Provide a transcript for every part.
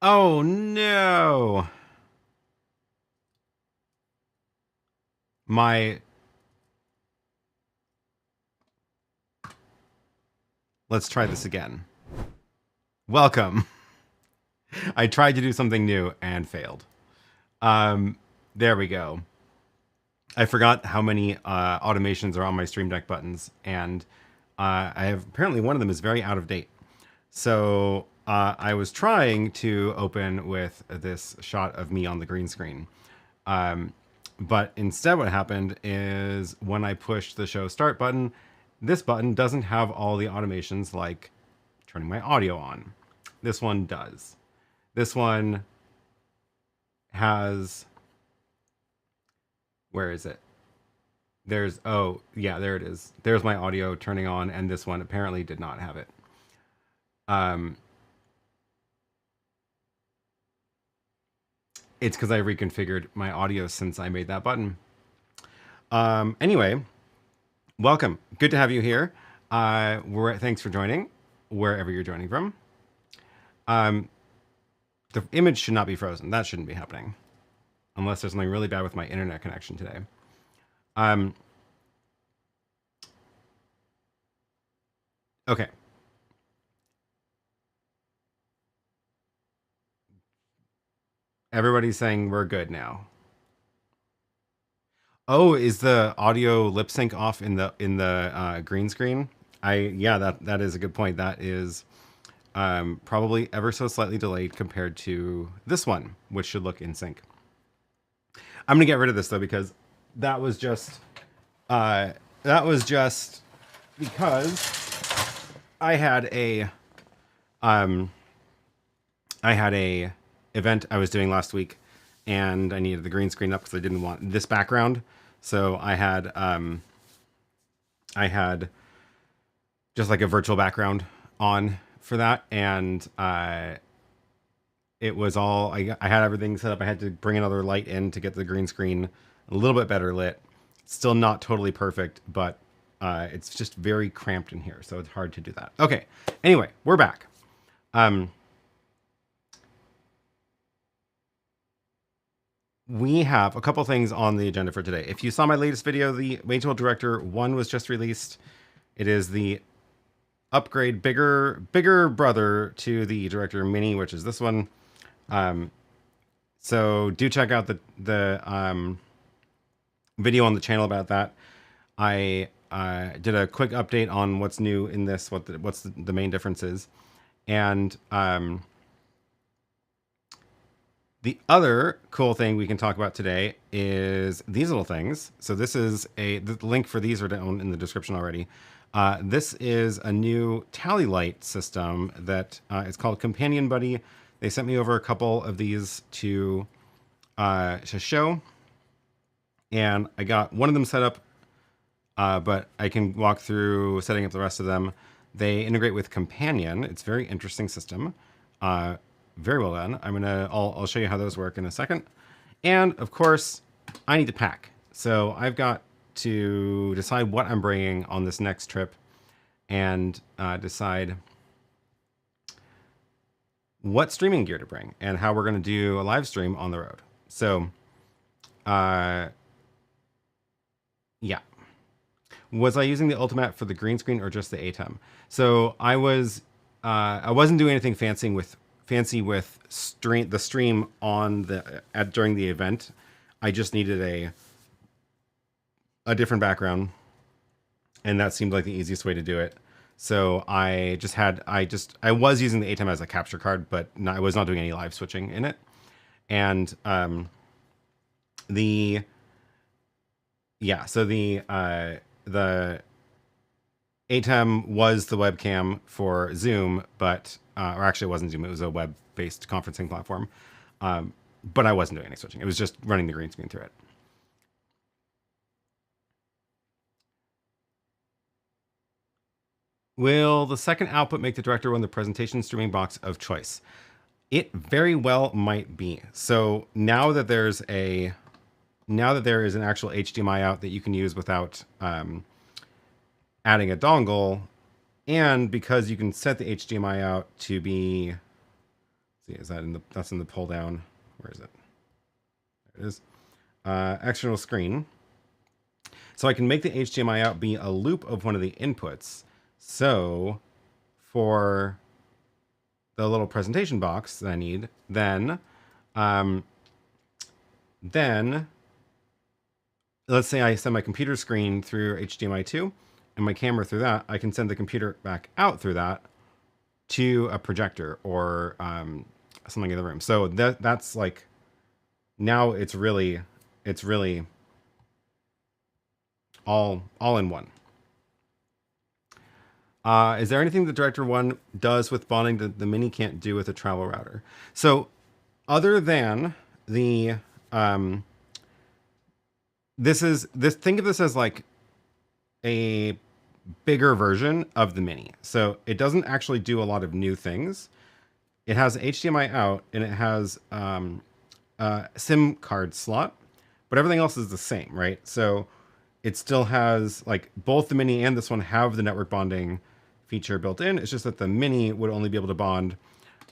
Oh no! My... Let's try this again. Welcome. I tried to do something new and failed. There we go. I forgot how many automations are on my Stream Deck buttons, and I have apparently one of them is very out of date. So I was trying to open with this shot of me on the green screen. But instead what happened is when I pushed the show start button, this button doesn't have all the automations like turning my audio on. This one does. This one has... Where is it? There's... Oh, yeah, there it is. There's my audio turning on, and this one apparently did not have it. It's because I reconfigured my audio since I made that button. Anyway, welcome. Good to have you here. Thanks for joining, wherever you're joining from. The image should not be frozen. That shouldn't be happening. Unless there's something really bad with my internet connection today. Okay. Everybody's saying we're good now. Oh, is the audio lip sync off in the green screen? Yeah, that is a good point. That is probably ever so slightly delayed compared to this one, which should look in sync. I'm gonna get rid of this though because that was just because I had a event I was doing last week, and I needed the green screen up because I didn't want this background. So I had just like a virtual background on for that, and it was all I had everything set up. I had to bring another light in to get the green screen a little bit better lit. Still not totally perfect, but it's just very cramped in here, so it's hard to do that. Okay, anyway, we're back. We have a couple things on the agenda for today. If you saw my latest video, the Magewell Director One was just released. It is the upgrade, bigger brother to the Director Mini, which is this one. So do check out the video on the channel about that. I did a quick update on what's new in this, what's the main differences, and the other cool thing we can talk about today is these little things. So this is the link for these are down in the description already. This is a new tally light system that it's called Companion Buddy. They sent me over a couple of these to show, and I got one of them set up, but I can walk through setting up the rest of them. They integrate with Companion. It's a very interesting system. Very well done. I'll show you how those work in a second. And of course, I need to pack. So I've got to decide what I'm bringing on this next trip and decide what streaming gear to bring and how we're going to do a live stream on the road. So, yeah. Was I using the Ultimate for the green screen or just the ATEM? So I wasn't doing anything fancy with the stream on during the event. I just needed a different background, and that seemed like the easiest way to do it. So I was using the ATEM as a capture card, but I was not doing any live switching in it. And the ATEM was the webcam for Zoom, but or actually it wasn't Zoom, it was a web-based conferencing platform. But I wasn't doing any switching. It was just running the green screen through it. Will the second output make the Director One the presentation streaming box of choice? It very well might be. So now that there is an actual HDMI out that you can use without adding a dongle, and because you can set the HDMI out to be, let's see, is that in the, that's in the pull down. Where is it? There it is. External screen. So I can make the HDMI out be a loop of one of the inputs. So for the little presentation box that I need, then let's say I send my computer screen through HDMI 2 and my camera through that, I can send the computer back out through that to a projector or something in the room. So that's like, now it's really all in one. Is there anything the Director One does with bonding that the Mini can't do with a travel router? So other than the, think of this as like a bigger version of the Mini. So it doesn't actually do a lot of new things. It has HDMI out and it has a SIM card slot, but everything else is the same, right? So it still has, like, both the Mini and this one have the network bonding feature built in. It's just that the Mini would only be able to bond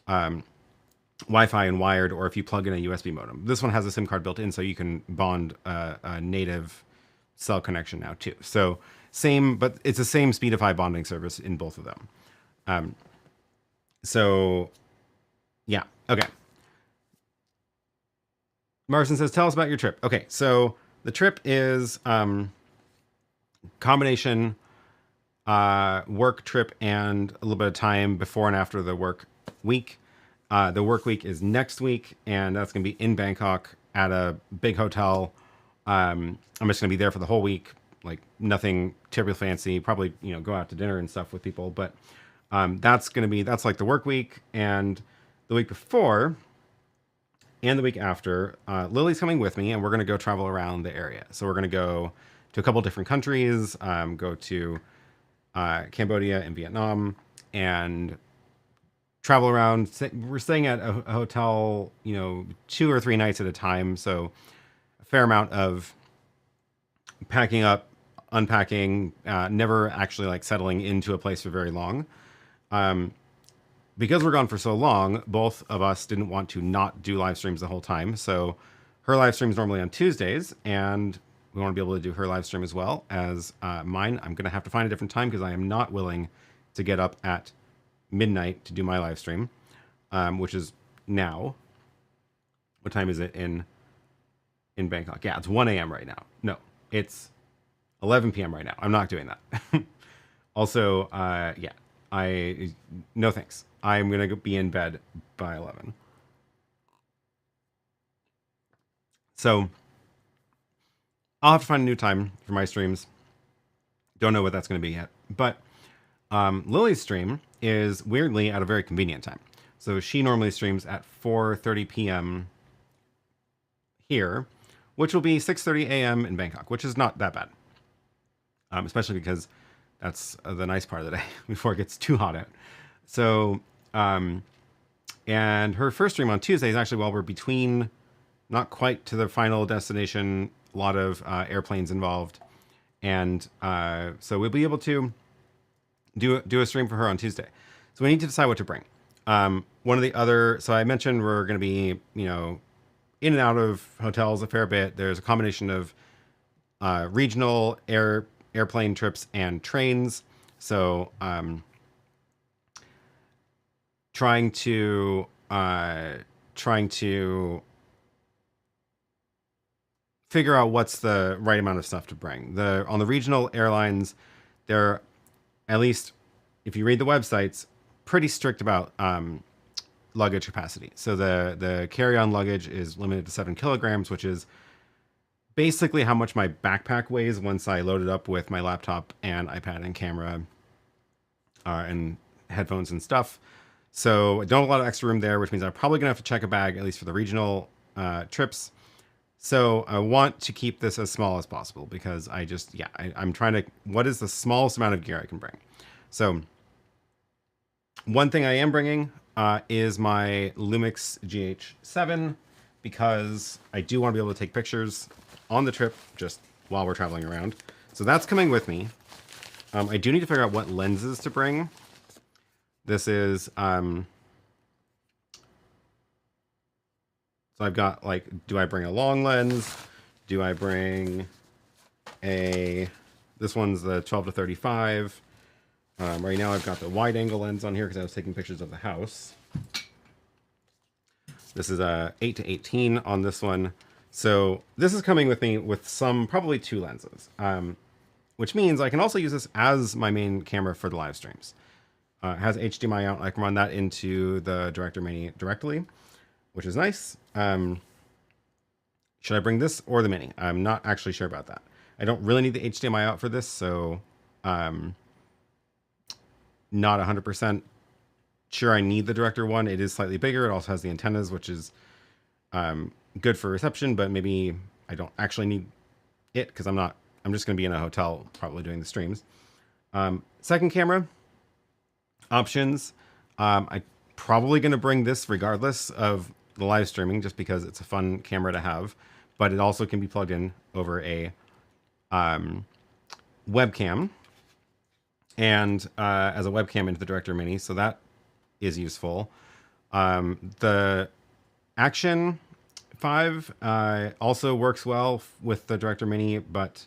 Wi-Fi and wired, or if you plug in a USB modem. This one has a SIM card built in, so you can bond a native cell connection now too. So same, but it's the same Speedify bonding service in both of them. So yeah, okay. Marcin says, tell us about your trip. Okay, so the trip is combination work trip and a little bit of time before and after the work week. The work week is next week, and that's going to be in Bangkok at a big hotel. I'm just going to be there for the whole week, like nothing terribly fancy. Probably, you know, go out to dinner and stuff with people, but that's like the work week. And the week before and the week after, Lily's coming with me, and we're going to go travel around the area. So we're going to go to a couple different countries, go to Cambodia and Vietnam, and travel around. We're staying at a hotel, you know, 2 or 3 nights at a time. So a fair amount of packing up, unpacking, never actually like settling into a place for very long. Because we're gone for so long, both of us didn't want to not do live streams the whole time. So her live stream is normally on Tuesdays, and we want to be able to do her live stream as well as mine. I'm going to have to find a different time because I am not willing to get up at midnight to do my live stream, which is now. What time is it in Bangkok? Yeah, it's 1 a.m. right now. No, it's 11 p.m. right now. I'm not doing that. Also, yeah, no thanks. I'm going to be in bed by 11. So I'll have to find a new time for my streams. Don't know what that's going to be yet. But Lily's stream is weirdly at a very convenient time. So she normally streams at 4:30 p.m. here, which will be 6:30 a.m. in Bangkok, which is not that bad. Especially because that's the nice part of the day before it gets too hot out. So, and her first stream on Tuesday is actually while we're between, not quite to the final destination, a lot of airplanes involved. And so we'll be able to do a stream for her on Tuesday. So we need to decide what to bring. One of the other, so I mentioned we're going to be, you know, in and out of hotels a fair bit. There's a combination of regional airplane trips and trains. So trying to figure out what's the right amount of stuff to bring. On the regional airlines, they're, at least if you read the websites, pretty strict about luggage capacity. So the carry-on luggage is limited to 7 kilograms, which is basically how much my backpack weighs once I load it up with my laptop and iPad and camera and headphones and stuff. So I don't have a lot of extra room there, which means I'm probably gonna have to check a bag, at least for the regional trips. So I want to keep this as small as possible because I'm trying to, what is the smallest amount of gear I can bring? So one thing I am bringing is my Lumix GH7, because I do want to be able to take pictures on the trip just while we're traveling around. So that's coming with me. I do need to figure out what lenses to bring. This is So I've got like, do I bring a long lens? Do I bring this one's the 12 to 35. Right now I've got the wide angle lens on here because I was taking pictures of the house. This is a 8 to 18 on this one. So this is coming with me with probably 2 lenses, which means I can also use this as my main camera for the live streams. It has HDMI out. I can run that into the Director Mini directly, which is nice. Should I bring this or the Mini? I'm not actually sure about that. I don't really need the HDMI out for this, so not 100% sure I need the Director One. It is slightly bigger. It also has the antennas, which is good for reception, but maybe I don't actually need it because I'm just going to be in a hotel probably doing the streams. Second camera options. I'm probably going to bring this regardless of the live streaming just because it's a fun camera to have, but it also can be plugged in over a webcam and as a webcam into the Director Mini. So that is useful. The Action 5 also works well with the Director Mini, but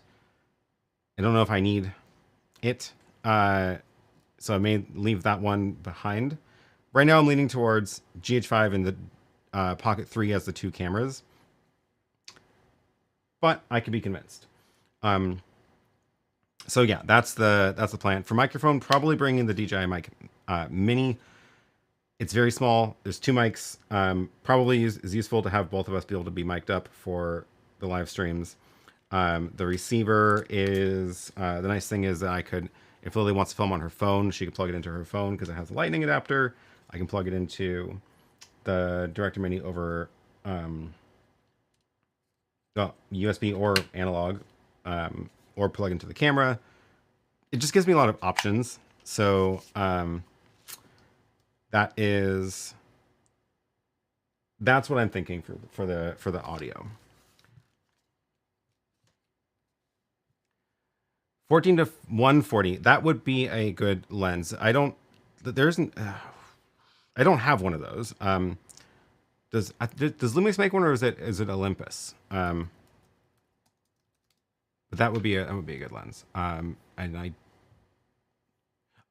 I don't know if I need it. So I may leave that one behind. Right now I'm leaning towards GH5 and the Pocket 3 as the 2 cameras, but I could be convinced. So yeah, that's the plan. For microphone, probably bring in the DJI mic Mini. It's very small. There's 2 mics. Probably is useful to have both of us be able to be mic'd up for the live streams. The receiver is the nice thing is that I could, if Lily wants to film on her phone, she can plug it into her phone because it has a lightning adapter. I can plug it into the Director Mini over USB or analog, or plug into the camera. It just gives me a lot of options. So that's what I'm thinking for the audio. 14 to 140. That would be a good lens. I don't have one of those. Does Lumix make one, or is it Olympus? But that would be a good lens.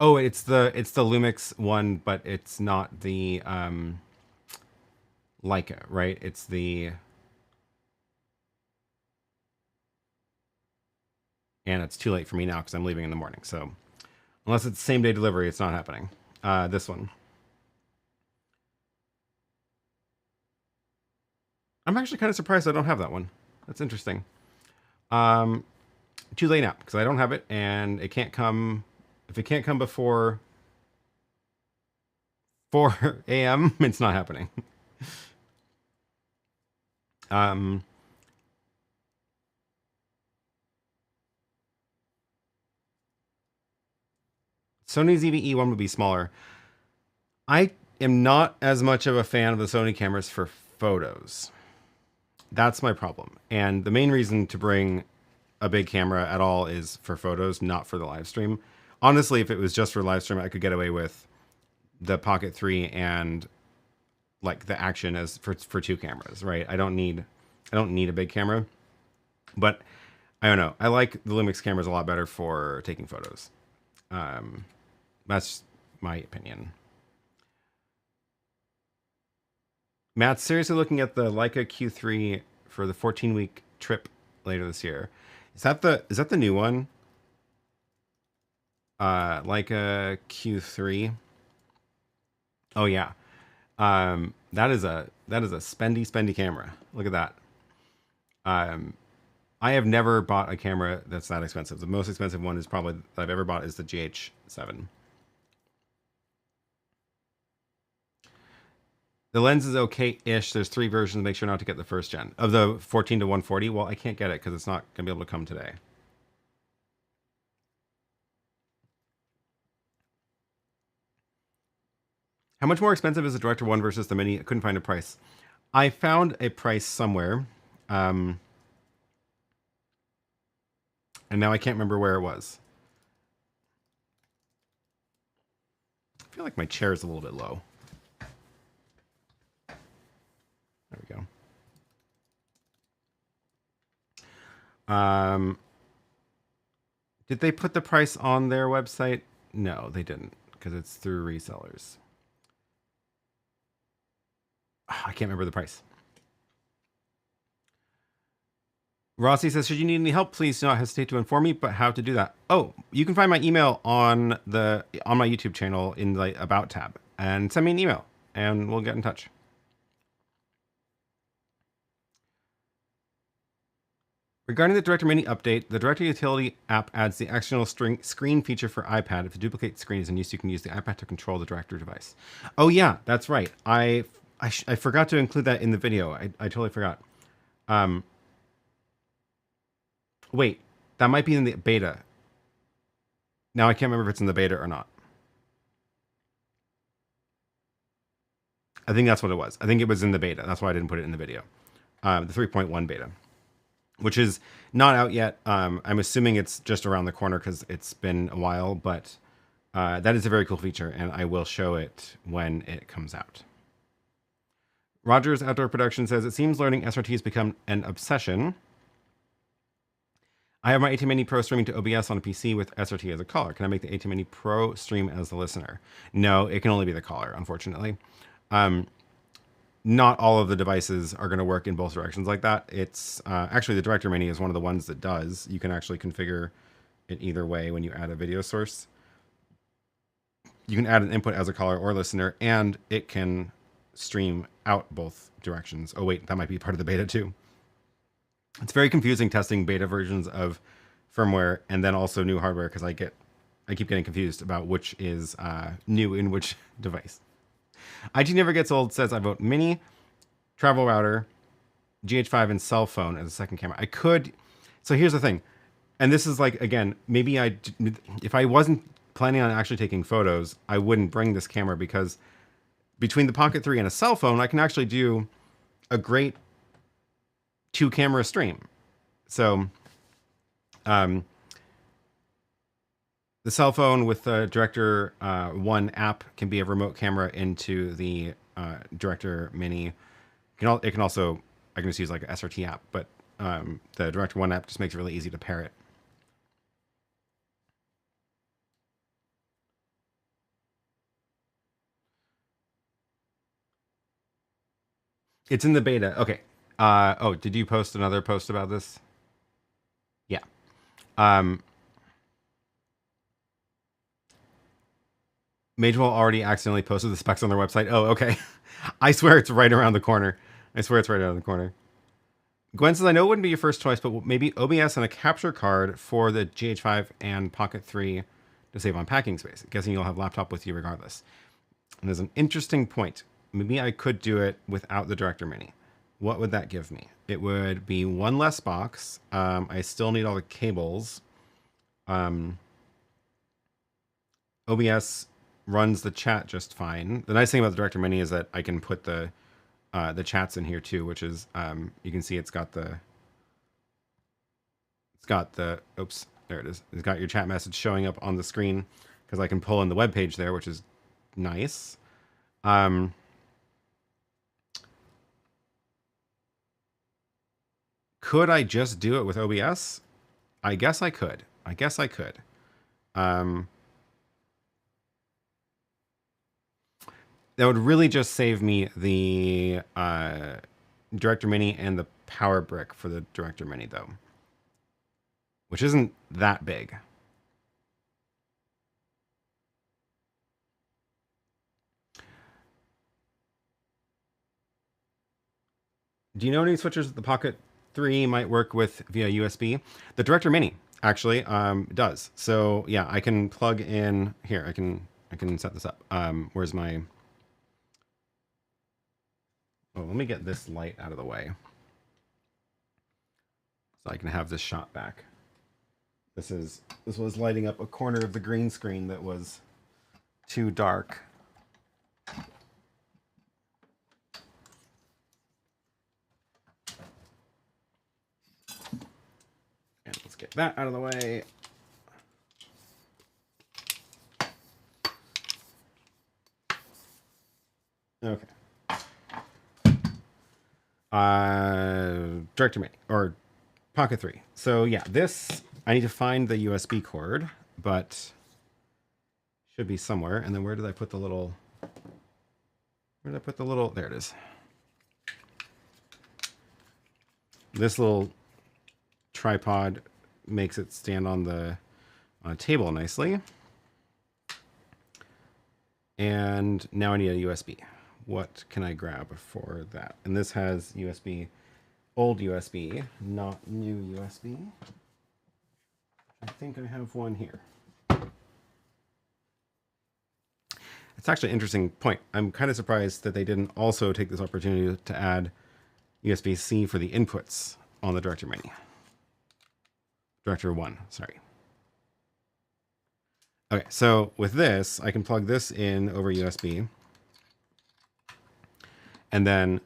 It's the Lumix one, but it's not the Leica, right? It's the, and it's too late for me now because I'm leaving in the morning. So unless it's same day delivery, it's not happening. This one. I'm actually kind of surprised I don't have that one. That's interesting. Too late now because I don't have it, and it can't come. If it can't come before 4 a.m., it's not happening. Sony's EVE1 would be smaller. I am not as much of a fan of the Sony cameras for photos. That's my problem. And the main reason to bring a big camera at all is for photos, not for the live stream. Honestly, if it was just for live stream, I could get away with the Pocket 3 and like the Action as for 2 cameras, right? I don't need a big camera. But I don't know. I like the Lumix cameras a lot better for taking photos. That's my opinion. Matt's seriously looking at the Leica Q3 for the 14-week trip later this year. Is that the new one? Leica Q3. Oh yeah. That is a spendy camera. Look at that. I have never bought a camera that's that expensive. The most expensive one is probably that I've ever bought is the GH7. The lens is okay-ish. There's 3 versions. Make sure not to get the first gen. Of the 14 to 140, well, I can't get it because it's not going to be able to come today. How much more expensive is the Director One versus the Mini? I couldn't find a price. I found a price somewhere. And now I can't remember where it was. I feel like my chair is a little bit low. There we go. Did they put the price on their website? No, they didn't, because it's through resellers. I can't remember the price. Rossi says, should you need any help, please do not hesitate to inform me, but how to do that. Oh, you can find my email on my YouTube channel in the About tab, and send me an email, and we'll get in touch. Regarding the Director Mini update, the Director Utility app adds the external screen feature for iPad. If the duplicate screen is in use, you can use the iPad to control the Director device. Oh yeah, that's right. I forgot to include that in the video. I totally forgot. Wait, that might be in the beta. Now I can't remember if it's in the beta or not. I think that's what it was. I think it was in the beta. That's why I didn't put it in the video. The 3.1 beta, which is not out yet. I'm assuming it's just around the corner because it's been a while, but that is a very cool feature, and I will show it when it comes out. Rogers Outdoor Production says, it seems learning SRT has become an obsession. I have my ATEM Mini Pro streaming to OBS on a PC with SRT as a caller. Can I make the ATEM Mini Pro stream as the listener? No, it can only be the caller, unfortunately. Not all of the devices are going to work in both directions like that. It's actually the Director Mini is one of the ones that does. You can actually configure it either way when you add a video source. You can add an input as a caller or listener, and it can stream out both directions. Oh wait, that might be part of the beta too. It's very confusing testing beta versions of firmware and then also new hardware because I keep getting confused about which is new in which device. IT Never Gets Old says, I vote Mini, travel router, GH5, and cell phone as a second camera. I could. So here's the thing. And this is like, again, maybe if I wasn't planning on actually taking photos, I wouldn't bring this camera because between the Pocket 3 and a cell phone, I can actually do a great 2-camera stream. So, the cell phone with the Director One app can be a remote camera into the Director Mini. It can also, I can just use like an SRT app, but the Director One app just makes it really easy to pair it. It's in the beta. Okay. Oh, did you post another post about this? Yeah. Magewell already accidentally posted the specs on their website. Oh, okay. I swear it's right around the corner. I swear it's right around the corner. Gwen says, I know it wouldn't be your first choice, but maybe OBS and a capture card for the GH5 and Pocket 3 to save on packing space. Guessing you'll have laptop with you regardless. And there's an interesting point. Maybe I could do it without the Director Mini. What would that give me? It would be one less box. I still need all the cables. OBS runs the chat just fine. The nice thing about the Director Mini is that I can put the chats in here too, which is you can see it's got the oops, there it is. It's got your chat message showing up on the screen because I can pull in the web page there, which is nice. Could I just do it with OBS? I guess I could. That would really just save me the Director Mini and the power brick for the Director Mini, though, which isn't that big. Do you know any switchers that the Pocket 3 might work with via USB? The Director Mini actually does. So yeah, I can plug in here. I can set this up. Where's my? Oh, let me get this light out of the way so I can have this shot back. This was lighting up a corner of the green screen that was too dark. And let's get that out of the way. Okay. Director Mini or Pocket 3. So yeah, this, I need to find the USB cord, but should be somewhere. And then where did I put the little, there it is. This little tripod makes it stand on a table nicely. And now I need a USB. What can I grab for that? And this has USB, old USB, not new USB. I think I have one here. It's actually an interesting point. I'm kind of surprised that they didn't also take this opportunity to add USB-C for the inputs on the Director Mini. Director One, sorry. Okay, so with this, I can plug this in over USB. And then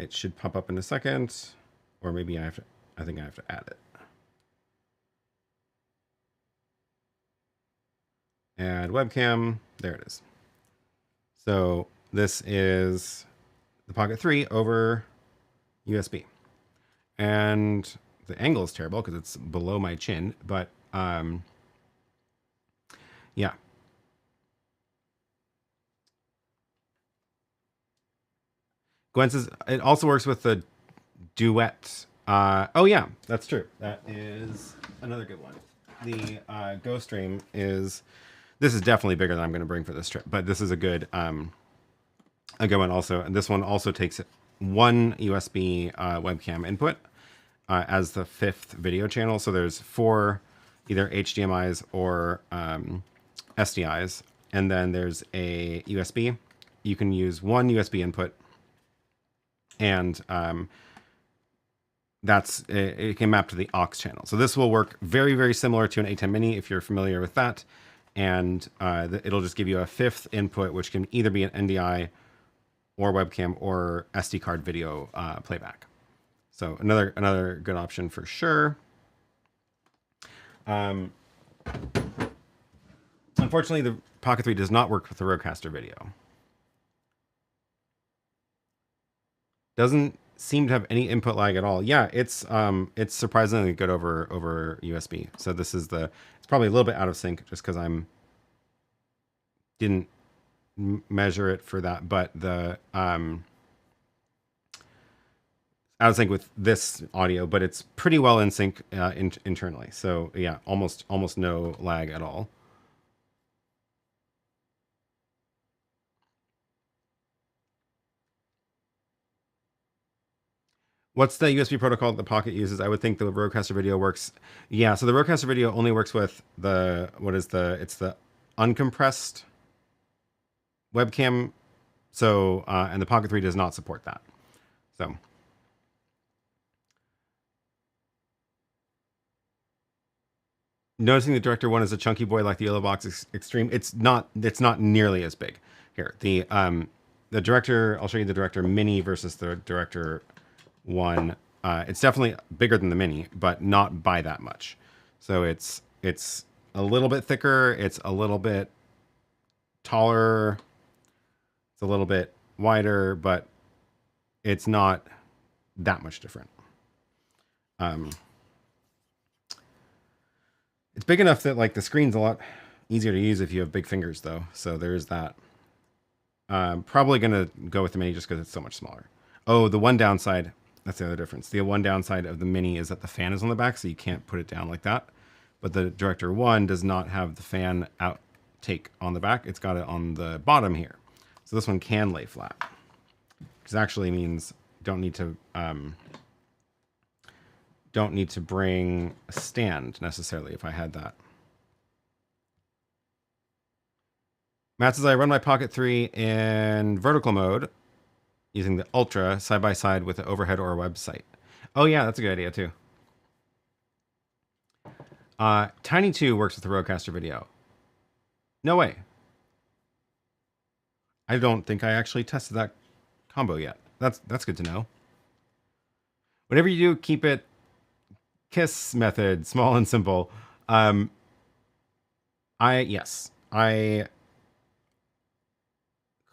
it should pop up in a second. Or maybe I think I have to add it. Add webcam, there it is. So this is the Pocket 3 over USB. And the angle is terrible because it's below my chin, but yeah. Gwen says it also works with the Duet. Oh yeah, that's true. That is another good one. The GoStream is, this is definitely bigger than I'm going to bring for this trip, but this is a good one also. And this one also takes one USB webcam input as the 5th video channel. So there's 4 either HDMIs or SDIs, and then there's a USB. You can use one USB input, and it can map to the aux channel. So this will work very, very similar to an ATEM Mini if you're familiar with that. And it'll just give you a 5th input, which can either be an NDI or webcam or SD card video playback. So another good option for sure. Unfortunately, the Pocket 3 does not work with the Rodecaster video. Doesn't seem to have any input lag at all. Yeah, it's surprisingly good over USB. So this is it's probably a little bit out of sync just because didn't measure it for that, but the out of sync with this audio, but it's pretty well in sync internally. So yeah, almost no lag at all. What's the USB protocol that the Pocket uses? I would think the Rodecaster Video works. Yeah, so the Rodecaster Video only works with it's the uncompressed webcam. So, and the Pocket 3 does not support that. So. Noticing the Director One is a chunky boy like the YoloBox Extreme. It's not nearly as big. Here, the Director, I'll show you the Director Mini versus the Director One. It's definitely bigger than the Mini, but not by that much. So it's a little bit thicker. It's a little bit taller. It's a little bit wider, but it's not that much different. It's big enough that like the screen's a lot easier to use if you have big fingers, though. So there's that. Probably gonna go with the Mini just because it's so much smaller. Oh, the one downside. That's the other difference. The one downside of the Mini is that the fan is on the back, so you can't put it down like that. But the Director One does not have the fan outtake on the back. It's got it on the bottom here. So this one can lay flat, which actually means don't need to bring a stand necessarily if I had that. Matt says I run my Pocket 3 in vertical mode using the Ultra side by side with the overhead or a website. Oh yeah, that's a good idea too. Tiny 2 works with the Rodecaster Video. No way. I don't think I actually tested that combo yet. That's good to know. Whatever you do, keep it KISS method, small and simple. Yes. Could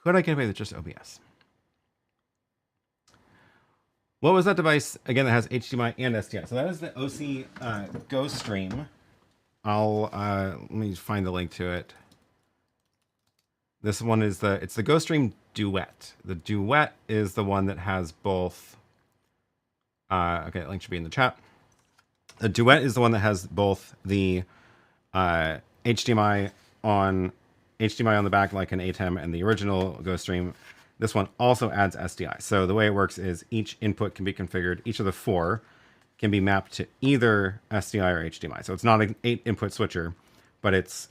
I get away with just OBS? What was that device again that has HDMI and SDI? So that is the OC Go Stream. I'll let me find the link to it. This one is it's the Go Stream Duet. The Duet is the one that has both. Okay, that link should be in the chat. The Duet is the one that has both the HDMI on the back like an ATEM and the original Go Stream. This one also adds SDI. So the way it works is each input can be configured. Each of the 4 can be mapped to either SDI or HDMI. So it's not an 8 input switcher, but it's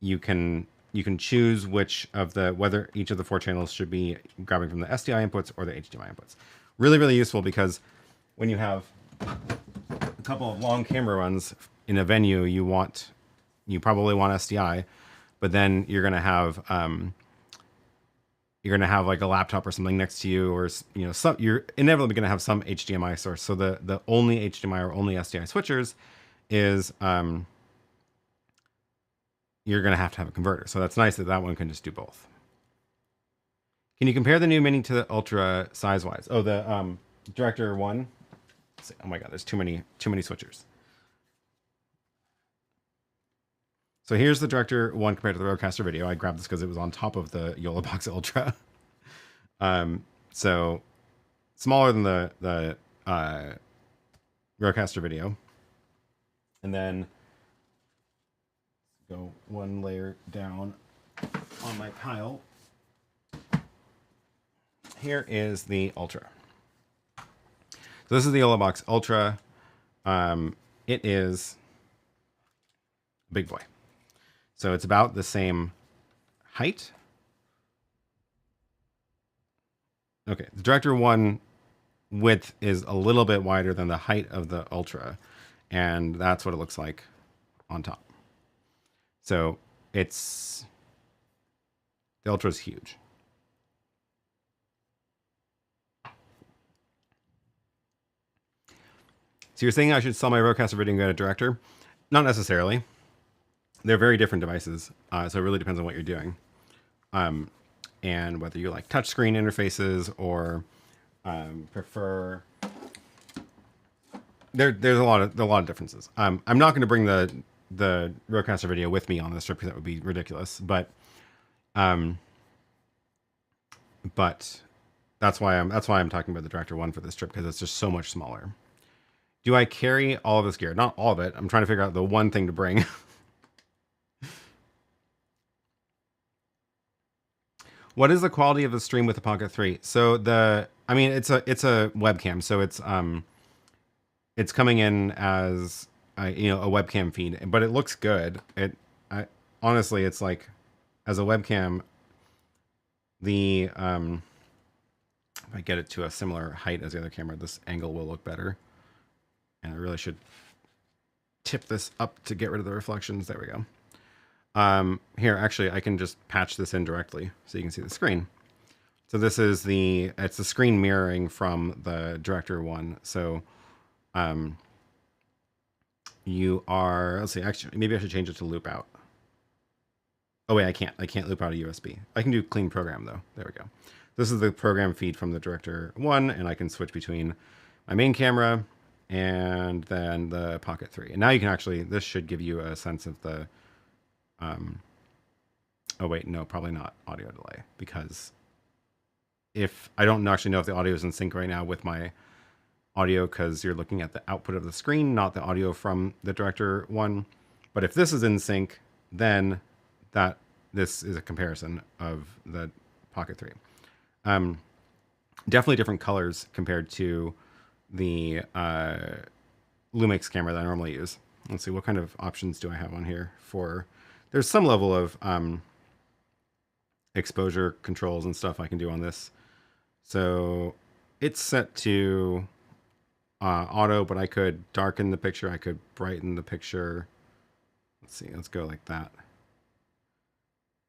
you can choose whether each of the 4 channels should be grabbing from the SDI inputs or the HDMI inputs. Really, really useful because when you have a couple of long camera runs in a venue, you probably want SDI, but then you're gonna have like a laptop or something next to you, or you're inevitably gonna have some HDMI source. So the only HDMI or only SDI switchers is you're gonna have to have a converter. So that's nice that one can just do both. Can you compare the new Mini to the Ultra size-wise? Oh, the Director One. Oh my God, there's too many switchers. So here's the Director One compared to the Rodecaster Video. I grabbed this because it was on top of the YoloBox Ultra. So smaller than the Rodecaster Video. And then go one layer down on my pile. Here is the Ultra. So this is the YoloBox Ultra. It is a big boy. So it's about the same height. Okay, the Director One width is a little bit wider than the height of the Ultra, and that's what it looks like on top. So the Ultra is huge. So you're saying I should sell my Rodecaster Video and go to Director? Not necessarily. They're very different devices, so it really depends on what you're doing, and whether you like touchscreen interfaces or prefer. There's a lot of differences. I'm not going to bring the Rodecaster Video with me on this trip because that would be ridiculous. But that's why I'm talking about the Director One for this trip, because it's just so much smaller. Do I carry all of this gear? Not all of it. I'm trying to figure out the one thing to bring. What is the quality of the stream with the Pocket 3? So it's a webcam, so it's coming in as a webcam feed, but it looks good. Honestly, it's like, as a webcam, if I get it to a similar height as the other camera, this angle will look better. And I really should tip this up to get rid of the reflections. There we go. Here, actually, I can just patch this in directly so you can see the screen. So this is it's the screen mirroring from the Director One. So let's see, actually, maybe I should change it to loop out. Oh wait, I can't loop out a USB. I can do clean program though. There we go. This is the program feed from the Director One, and I can switch between my main camera and then the Pocket 3. And now you can actually, this should give you a sense of the, oh wait, no, probably not audio delay, because if I don't actually know if the audio is in sync right now with my audio, because you're looking at the output of the screen, not the audio from the Director One. But if this is in sync, then this is a comparison of the Pocket 3. Definitely different colors compared to the Lumix camera that I normally use. Let's see, what kind of options do I have on here there's some level of exposure controls and stuff I can do on this. So it's set to auto, but I could darken the picture, I could brighten the picture. Let's see, let's go like that.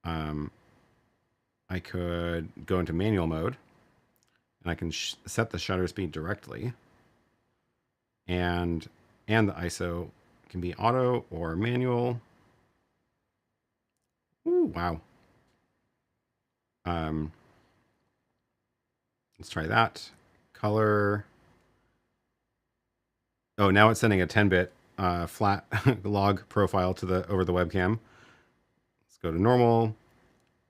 I could go into manual mode, and I can set the shutter speed directly. And the ISO can be auto or manual. Ooh, wow. Let's try that. color. Oh, now it's sending a 10-bit flat log profile to the over the webcam. Let's go to normal.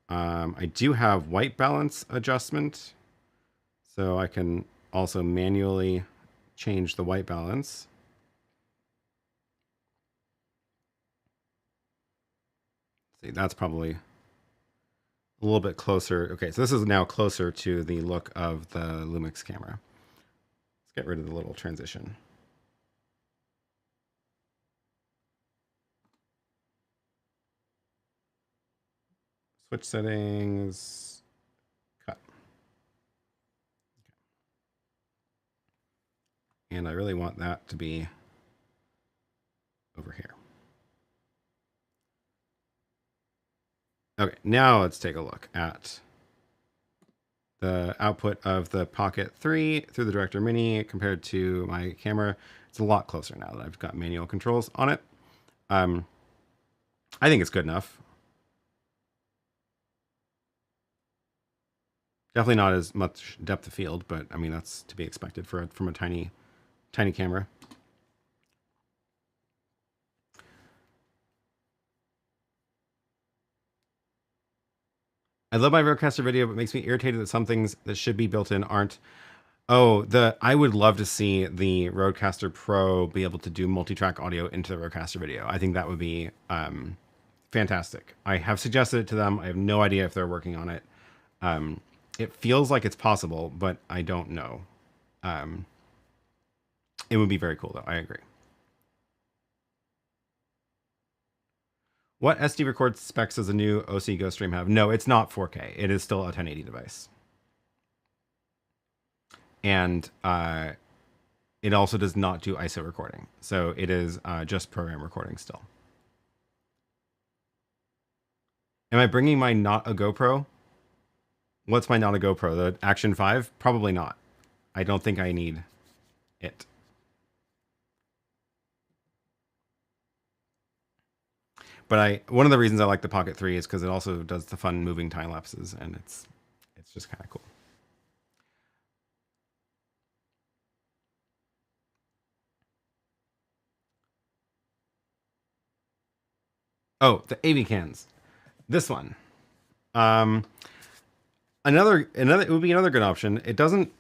I do have white balance adjustment, so I can also manually change the white balance. See, that's probably a little bit closer. Okay, so this is now closer to the look of the Lumix camera. Let's get rid of the little transition. Switch settings, cut. And I really want that to be over here. Okay, now let's take a look at the output of the Pocket 3 through the Director Mini compared to my camera. It's a lot closer now that I've got manual controls on it. I think it's good enough. Definitely not as much depth of field, but I mean, that's to be expected from a tiny camera. I love my Rodecaster video, but it makes me irritated that some things that should be built in aren't. Oh, I would love to see the Rodecaster Pro be able to do multi-track audio into the Rodecaster video. I think that would be fantastic. I have suggested it to them. I have no idea if they're working on it. It feels like it's possible, but I don't know. It would be very cool, though. I agree. What SD record specs does the new OC Go Stream have? No, it's not 4K. It is still a 1080 device. And it also does not do ISO recording. So it is just program recording still. Am I bringing my not a GoPro? What's my not a GoPro? The Action 5? Probably not. I don't think I need it. But one of the reasons I like the Pocket 3 is because it also does the fun moving time lapses, and it's just kind of cool. Oh, the AV cans. This one. Another it would be another good option. It doesn't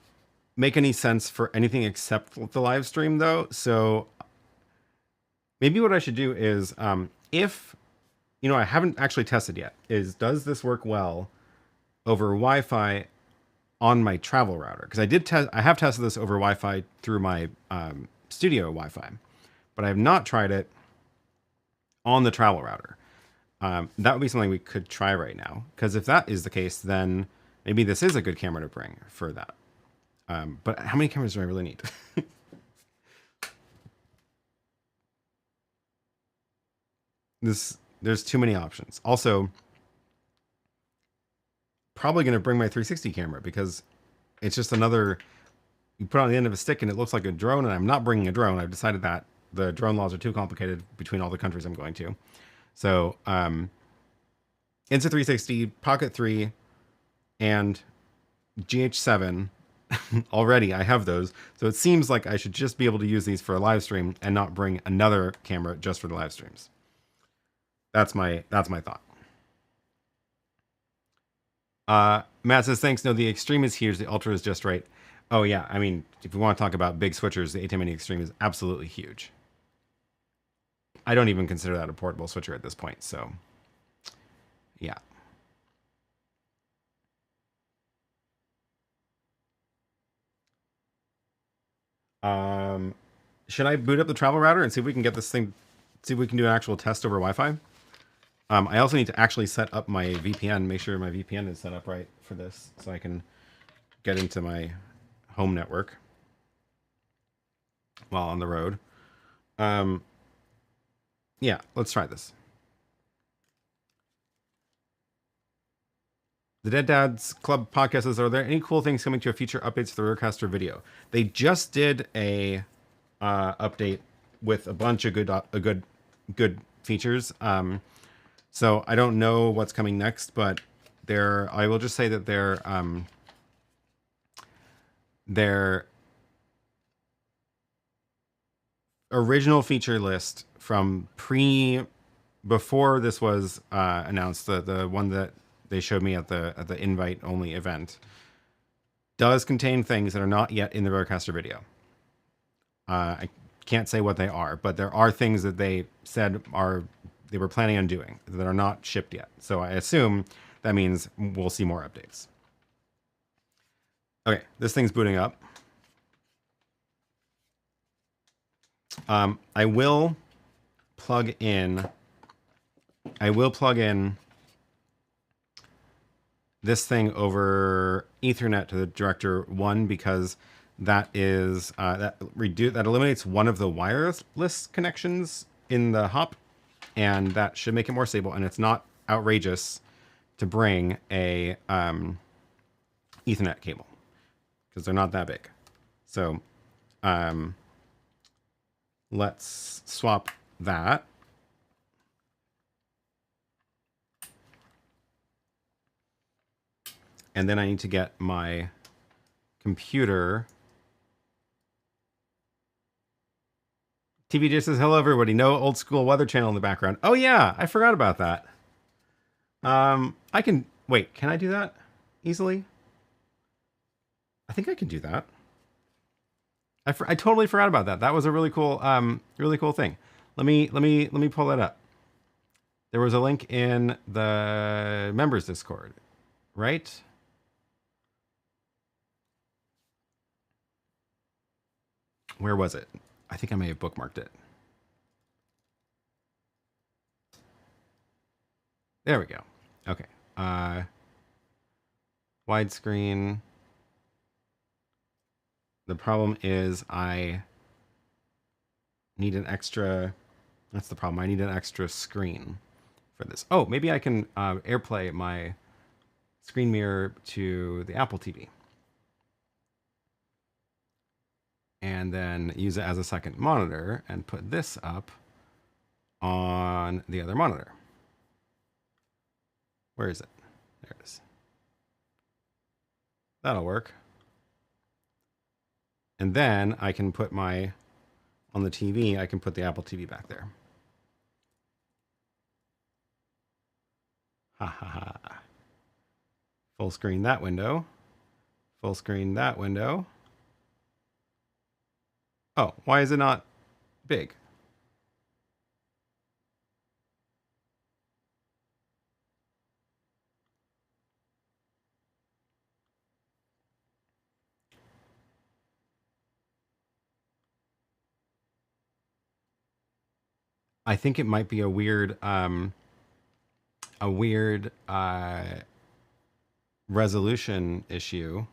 make any sense for anything except the live stream though. So maybe what I should do is if I haven't actually tested yet, does this work well over Wi-Fi on my travel router? Because I have tested this over Wi-Fi through my studio Wi-Fi, but I have not tried it on the travel router. That would be something we could try right now, because if that is the case, then maybe this is a good camera to bring for that. But how many cameras do I really need? There's too many options. Also, probably going to bring my 360 camera because it's just another, you put on the end of a stick and it looks like a drone, and I'm not bringing a drone. I've decided that the drone laws are too complicated between all the countries I'm going to. So, Insta360, Pocket 3, and GH7. Already I have those. So it seems like I should just be able to use these for a live stream and not bring another camera just for the live streams. That's my thought. Matt says, thanks. No, the Extreme is huge. The Ultra is just right. Oh, yeah. I mean, if we want to talk about big switchers, the ATEM Mini Extreme is absolutely huge. I don't even consider that a portable switcher at this point. So, yeah. Should I boot up the travel router and see if we can get this thing, see if we can do an actual test over Wi-Fi? I also need to actually set up my VPN, make sure my VPN is set up right for this so I can get into my home network while on the road. Yeah, let's try this. The Dead Dads Club podcast says, are there any cool things coming to a future updates to the Rodecaster video? They just did a update with a bunch of good features. So I don't know what's coming next, but I will just say that their original feature list from before this was announced, the one that they showed me at the invite only event, does contain things that are not yet in the Rodecaster video. I can't say what they are, but there are things that they said they were planning on doing that are not shipped yet. So I assume that means we'll see more updates. Okay, this thing's booting up. I will plug in this thing over Ethernet to the Director One, because that is that eliminates one of the wireless connections in the hop, and that should make it more stable. And it's not outrageous to bring a Ethernet cable because they're not that big. So let's swap that. And then I need to get my computer. TVJ says, hello, everybody. No old school Weather Channel in the background. Oh, yeah. I forgot about that. I can... Wait, can I do that easily? I think I can do that. I totally forgot about that. That was a really cool thing. Let me pull that up. There was a link in the members Discord, right? Where was it? I think I may have bookmarked it. There we go. Okay. Widescreen. The problem is I need an extra... That's the problem. I need an extra screen for this. Oh, maybe I can AirPlay my screen mirror to the Apple TV. And then use it as a second monitor and put this up on the other monitor. Where is it? There it is. That'll work. And then I can put on the TV, I can put the Apple TV back there. Ha ha ha. Full screen that window. Full screen that window. Oh, why is it not big? I think it might be a weird resolution issue. Let's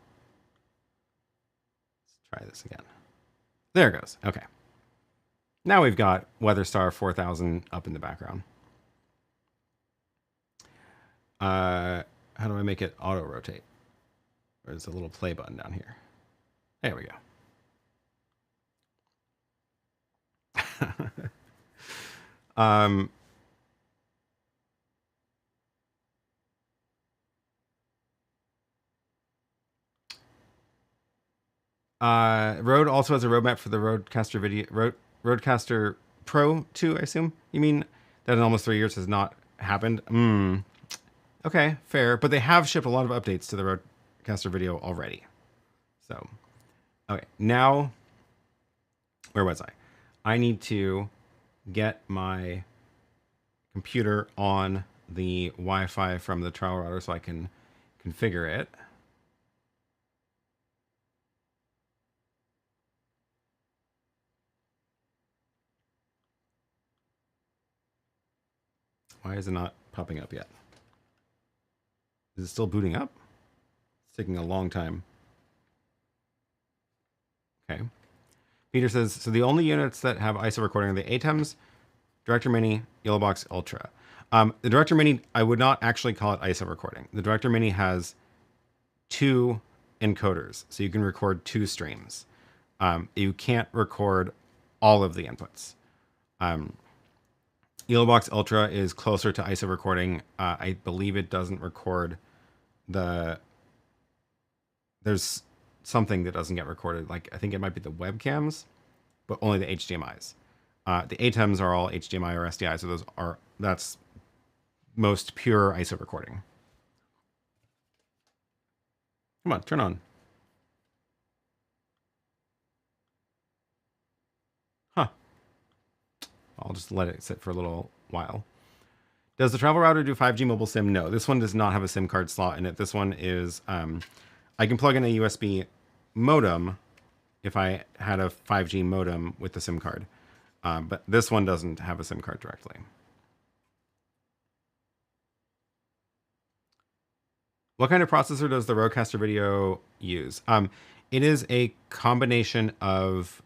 try this again. There it goes. Okay. Now we've got WeatherStar 4000 up in the background. How do I make it auto rotate? There's a little play button down here. There we go. Rode also has a roadmap for the Rodecaster Rodecaster Pro 2, I assume. You mean that in almost 3 years has not happened? Okay, fair. But they have shipped a lot of updates to the Rodecaster video already. So, okay, now, where was I? I need to get my computer on the Wi-Fi from the trial router so I can configure it. Why is it not popping up yet? Is it still booting up? It's taking a long time. Okay. Peter says, so the only units that have ISO recording are the ATEMs, Director Mini, YoloBox Ultra. The Director Mini, I would not actually call it ISO recording. The Director Mini has 2 encoders, so you can record 2 streams. You can't record all of the inputs. YoloBox Ultra is closer to ISO recording. I believe it doesn't record there's something that doesn't get recorded. Like I think it might be the webcams, but only the HDMIs. The ATEMs are all HDMI or SDI, so that's most pure ISO recording. Come on, turn on. Huh. I'll just let it sit for a little while. Does the travel router do 5G mobile SIM? No, this one does not have a SIM card slot in it. This one is, I can plug in a USB modem if I had a 5G modem with the SIM card. But this one doesn't have a SIM card directly. What kind of processor does the Rodecaster Video use? It is a combination of,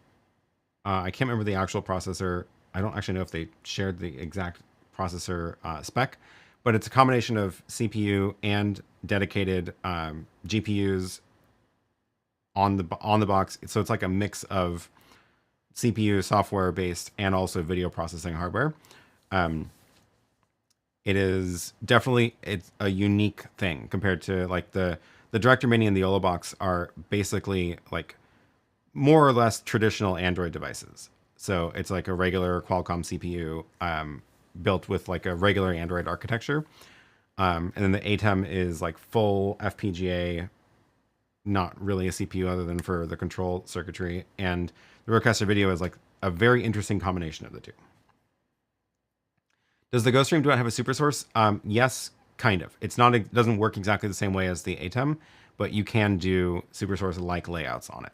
I can't remember the actual processor. I don't actually know if they shared the exact processor spec, but it's a combination of CPU and dedicated GPUs on the box. So it's like a mix of CPU software based and also video processing hardware. It is definitely, it's a unique thing compared to like the Director Mini and the YoloBox are basically like more or less traditional Android devices. So it's like a regular Qualcomm CPU built with like a regular Android architecture. And then the ATEM is like full FPGA, not really a CPU other than for the control circuitry. And the Rodecaster Video is like a very interesting combination of the two. Does the GoStream Duet have a super source? Yes, kind of. It's not, it doesn't work exactly the same way as the ATEM, but you can do super source like layouts on it.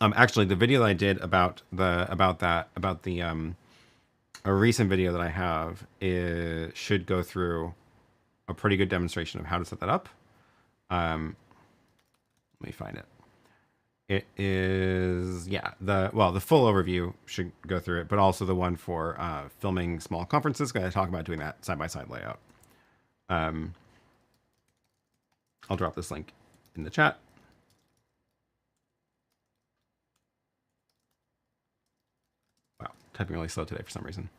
Actually, the video that I did about a recent video that I have should go through a pretty good demonstration of how to set that up. Let me find it. It is, yeah, the full overview should go through it, but also the one for filming small conferences. I talk about doing that side-by-side layout. I'll drop this link in the chat. Wow, typing really slow today for some reason.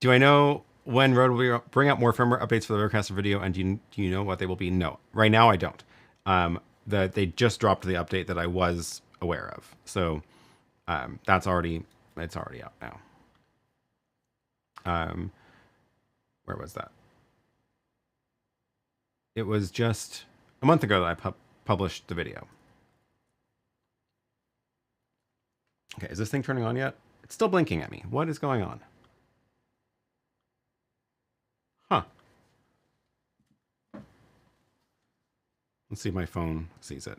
Do I know when Rode will bring out more firmware updates for the Rodecaster Video, and do you know what they will be? No, right now I don't. They just dropped the update that I was aware of, so it's already out now. Where was that? It was just a month ago that I published the video. Okay, is this thing turning on yet? It's still blinking at me. What is going on? Huh. Let's see if my phone sees it.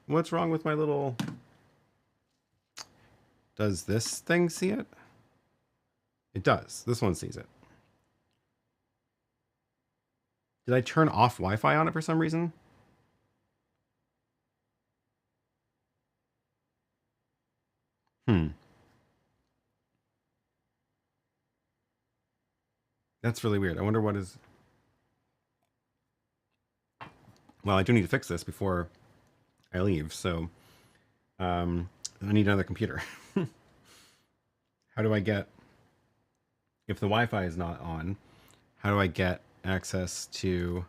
What's wrong with my little... Does this thing see it? It does. This one sees it. Did I turn off Wi-Fi on it for some reason? That's really weird. I wonder what is... Well, I do need to fix this before I leave, so I need another computer. How do I get... If the Wi-Fi is not on, how do I get access to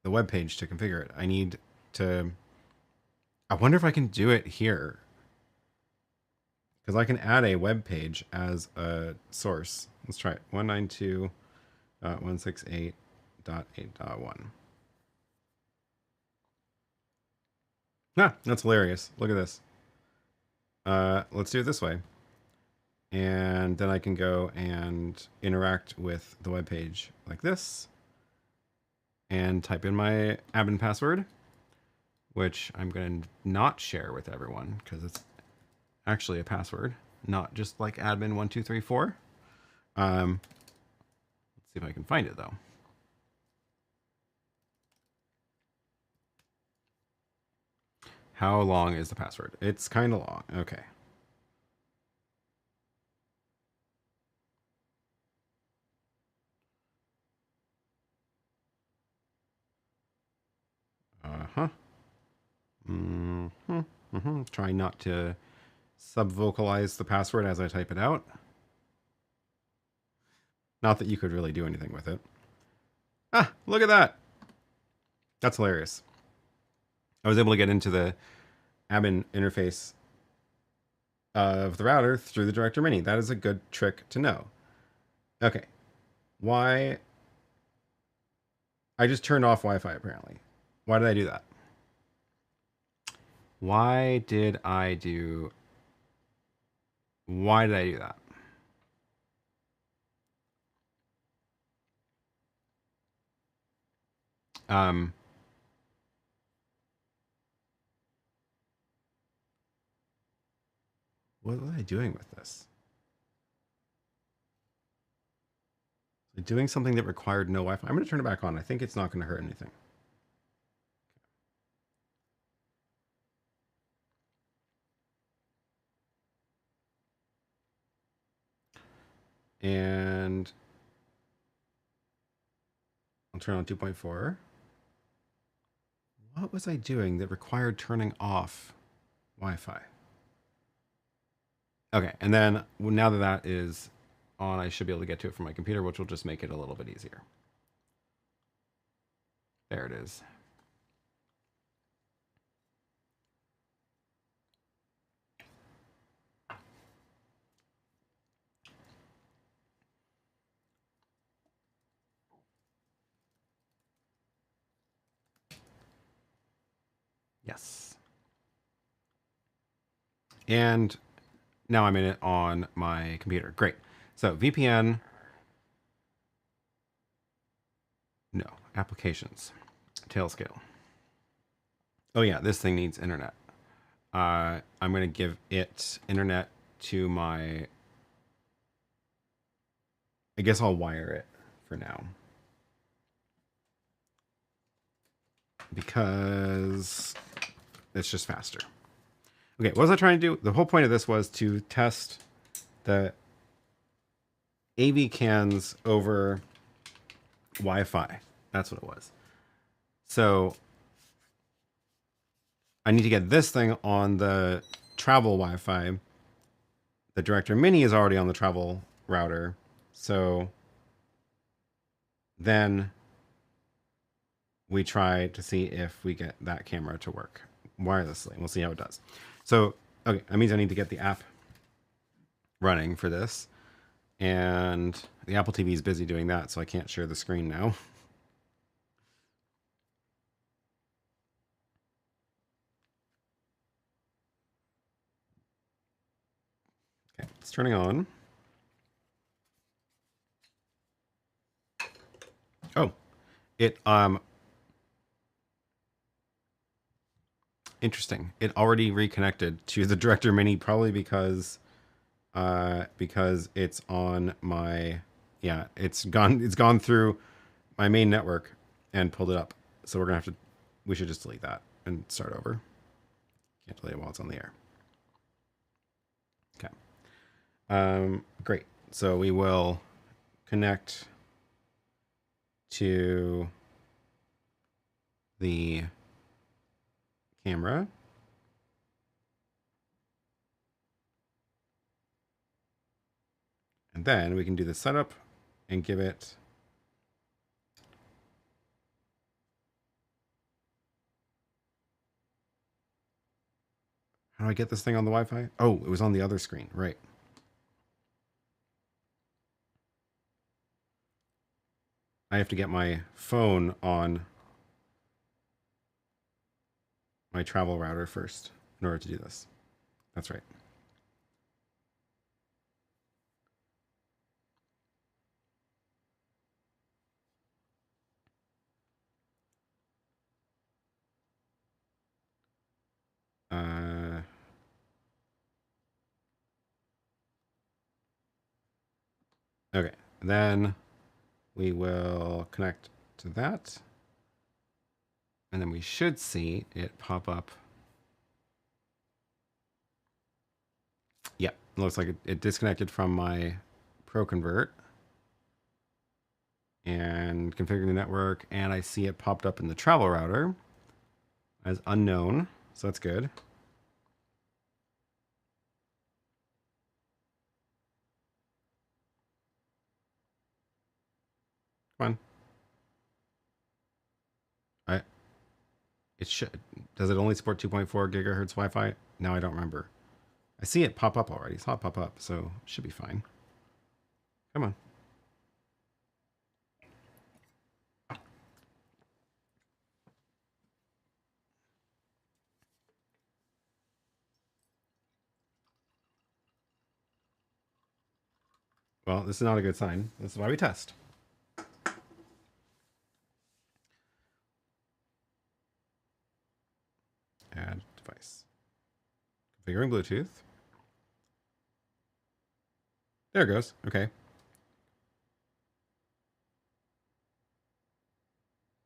the web page to configure it? I need to... I wonder if I can do it here. Because I can add a web page as a source. Let's try it. 192.168.8.1. Ah, that's hilarious. Look at this. Let's do it this way. And then I can go and interact with the web page like this. And type in my admin password, which I'm going to not share with everyone because it's actually a password, not just like admin1234. Let's see if I can find it though. How long is the password? It's kind of long. Okay. Uh-huh. Mm-hmm. Try not to sub-vocalize the password as I type it out. Not that you could really do anything with it. Ah, look at that. That's hilarious. I was able to get into the admin interface of the router through the Director Mini. That is a good trick to know. Okay. Why? I just turned off Wi-Fi apparently. Why did I do that? Why did I do that? What was I doing with this? Doing something that required no Wi-Fi. I'm going to turn it back on. I think it's not going to hurt anything. And I'll turn on 2.4. What was I doing that required turning off Wi-Fi? Okay, and then now that that is on, I should be able to get to it from my computer, which will just make it a little bit easier. There it is. Yes. And now I'm in it on my computer. Great. So VPN. No. Applications. Tailscale. Oh yeah, this thing needs internet. I'm going to give it internet to my... I guess I'll wire it for now. Because it's just faster. Okay, what was I trying to do? The whole point of this was to test the AV cans over Wi-Fi. That's what it was. So I need to get this thing on the travel Wi-Fi. The Director Mini is already on the travel router. So then we try to see if we get that camera to work wirelessly. We'll see how it does. So, okay, that means I need to get the app running for this. And the Apple TV is busy doing that, so I can't share the screen now. Okay, it's turning on. Oh, it, interesting. It already reconnected to the Director Mini, probably because it's on my, yeah, it's gone through my main network and pulled it up. So we're gonna have to, we should just delete that and start over. Can't delete it while it's on the air. Okay. Great. So we will connect to the camera. And then we can do the setup and give it how do I get this thing on the Wi-Fi? Oh, it was on the other screen, right? I have to get my phone on my travel router first in order to do this. That's right. Okay, then we will connect to that. And then we should see it pop up. Yep, it looks like it disconnected from my Pro Convert. And configuring the network, and I see it popped up in the travel router as unknown, so that's good. It should. Does it only support 2.4 gigahertz Wi-Fi? Now I don't remember. I see it pop up already. Saw it pop up, so it should be fine. Come on. Well, this is not a good sign. This is why we test. Add device. Configuring Bluetooth. There it goes. Okay.